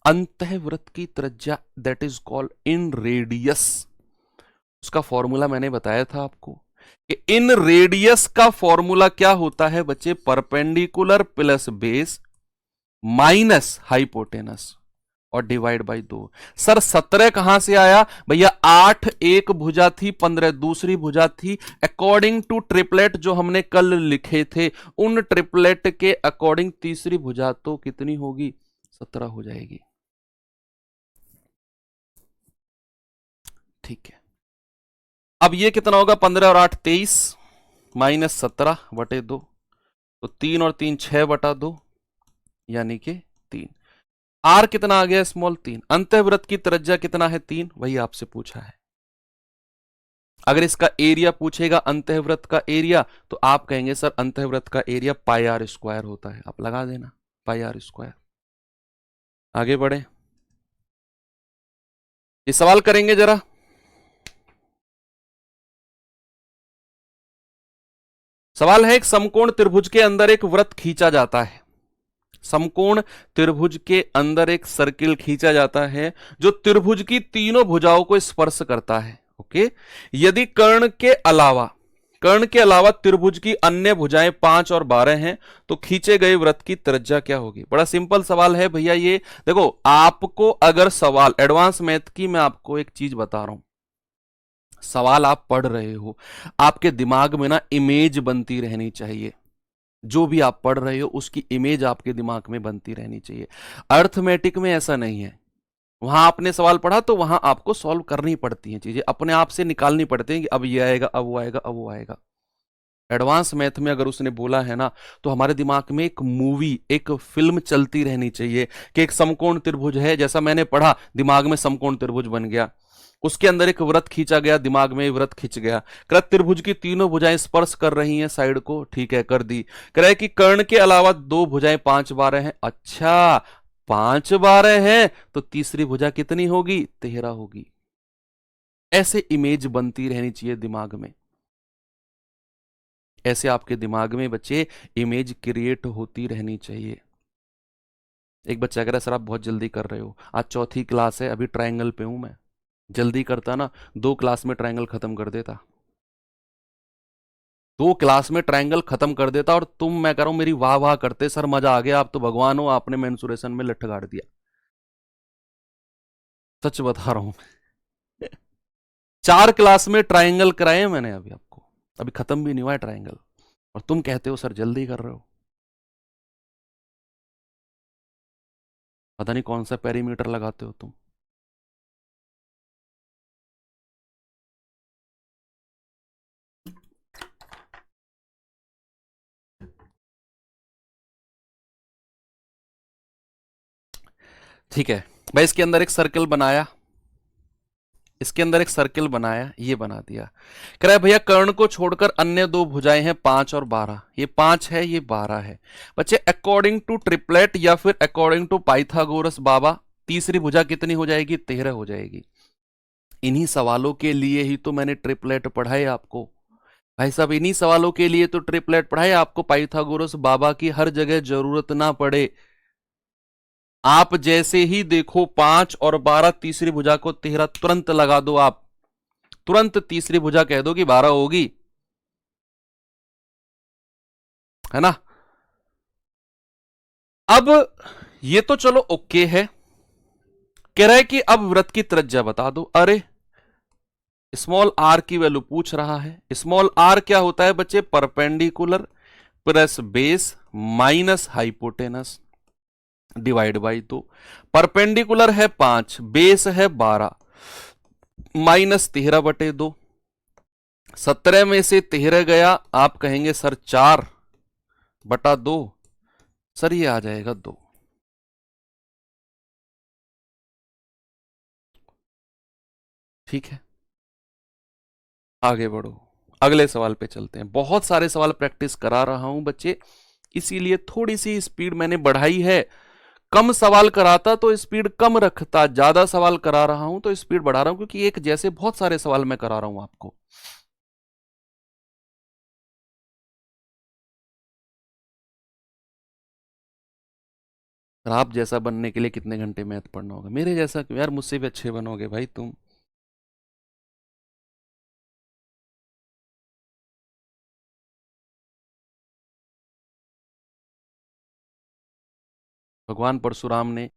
अंतःवृत्त की त्रिज्या, that is called in radius, उसका फॉर्मूला मैंने बताया था आपको कि इन रेडियस का फॉर्मूला क्या होता है बच्चे, perpendicular plus base minus hypotenuse और डिवाइड बाई 2। सर 17 कहां से आया भैया, 8 एक भुजा थी, 15 दूसरी भुजा थी, अकॉर्डिंग टू ट्रिपलेट जो हमने कल लिखे थे, उन ट्रिपलेट के अकॉर्डिंग तीसरी भुजा तो कितनी होगी, 17 हो जाएगी। ठीक है, अब ये कितना होगा, 15 और 8 23 माइनस 17 बटे 2, तो 3 और 3 6 बटा 2, यानी कि 3। आर कितना आ गया, स्मॉल 3। अंतःवृत्त की त्रिज्या कितना है, 3, वही आपसे पूछा है। अगर इसका एरिया पूछेगा अंतःवृत्त का एरिया, तो आप कहेंगे सर अंतःवृत्त का एरिया पाई आर स्क्वायर होता है, आप लगा देना पाई आर स्क्वायर। आगे बढ़े, ये सवाल करेंगे जरा। सवाल है, एक समकोण त्रिभुज के अंदर एक वृत्त खींचा जाता है। समकोण त्रिभुज के अंदर एक सर्किल खींचा जाता है जो त्रिभुज की तीनों भुजाओं को स्पर्श करता है। ओके, यदि कर्ण के अलावा त्रिभुज की अन्य भुजाएं 5 और 12 हैं तो खींचे गए वृत्त की त्रिज्या क्या होगी? बड़ा सिंपल सवाल है भैया ये। देखो, आपको अगर सवाल एडवांस मैथ की, मैं आपको एक चीज बता रहा हूं, सवाल आप पढ़ रहे हो, आपके दिमाग में ना इमेज बनती रहनी चाहिए। जो भी आप पढ़ रहे हो उसकी इमेज आपके दिमाग में बनती रहनी चाहिए। अर्थमेटिक में ऐसा नहीं है। वहां आपने सवाल पढ़ा तो वहां आपको सॉल्व करनी पड़ती हैं चीजें, अपने आप से निकालनी पड़ती हैं कि अब ये आएगा, अब वो आएगा, अब वो आएगा। एडवांस मैथ में अगर उसने बोला है ना, तो हमारे दिमाग में एक मूवी, एक फिल्म चलती रहनी चाहिए कि एक समकोण त्रिभुज है, जैसा मैंने पढ़ा दिमाग में समकोण त्रिभुज बन गया, उसके अंदर एक वृत्त खींचा गया, दिमाग में वृत्त खींच गया। कह रहा त्रिभुज की तीनों भुजाएं स्पर्श कर रही हैं साइड को, ठीक है कर दी। कह रहा है कि कर्ण के अलावा दो भुजाएं 5 12 हैं। अच्छा, 5 12 हैं तो तीसरी भुजा कितनी होगी? 13 होगी। ऐसे इमेज बनती रहनी चाहिए दिमाग में, ऐसे आपके दिमाग में बच्चे इमेज क्रिएट होती रहनी चाहिए। एक बच्चा कह रहा है सर आप बहुत जल्दी कर रहे हो, आज चौथी क्लास है, अभी ट्रायंगल पे हूं मैं। जल्दी करता ना 2 क्लास में ट्रायंगल खत्म कर देता, 2 क्लास में ट्रायंगल खत्म कर देता। और तुम, मैं कह रहा हूं, मेरी वाह वाह करते, सर मजा आ गया, आप तो भगवान हो, आपने मेंसुरेशन में लठ गाड़ दिया। सच बता रहा हूं। 4 क्लास में ट्रायंगल कराए मैंने अभी आपको, अभी खत्म भी नहीं हुआ है ट्रायंगल, और तुम कहते हो सर जल्दी कर रहे हो। पता नहीं कौन सा पेरीमीटर लगाते हो तुम। ठीक है भाई, इसके अंदर एक सर्कल बनाया, इसके अंदर एक सर्किल बनाया, ये बना दिया। कह रहा है भैया कर्ण को छोड़कर अन्य दो भुजाएं हैं 5 और 12, ये 5 है ये 12 है। बच्चे अकॉर्डिंग टू ट्रिपलेट या फिर अकॉर्डिंग टू पाइथागोरस बाबा, तीसरी भुजा कितनी हो जाएगी? 13 हो जाएगी। इन्हीं सवालों के लिए ही तो मैंने ट्रिपलेट पढ़ाए आपको भाई साहब, इन्हीं सवालों के लिए तो ट्रिपलेट पढ़ाए आपको, पाइथागोरस बाबा की हर जगह जरूरत ना पड़े। आप जैसे ही देखो 5 और 12 तीसरी भुजा को 13 तुरंत लगा दो, आप तुरंत तीसरी भुजा कह दो कि 12 होगी, है ना। अब ये तो चलो ओके है। कह रहा है कि अब वृत्त की त्रिज्या बता दो। अरे स्मॉल आर की वैल्यू पूछ रहा है। स्मॉल आर क्या होता है बच्चे? Perpendicular plus base minus hypotenuse divide by 2। Perpendicular है 5, बेस है 12, माइनस 13/2। 17 में से 13 गया, आप कहेंगे सर 4/2, सर ये आ जाएगा 2। ठीक है, आगे बढ़ो, अगले सवाल पे चलते हैं। बहुत सारे सवाल प्रैक्टिस करा रहा हूं बच्चे, इसीलिए थोड़ी सी स्पीड मैंने बढ़ाई है। कम सवाल कराता तो स्पीड कम रखता, ज्यादा सवाल करा रहा हूं तो स्पीड बढ़ा रहा हूं, क्योंकि एक जैसे बहुत सारे सवाल मैं करा रहा हूं आपको। आप जैसा बनने के लिए कितने घंटे मैथ पढ़ना होगा? मेरे जैसा क्यों यार, मुझसे भी अच्छे बनोगे भाई तुम। भगवान परशुराम ने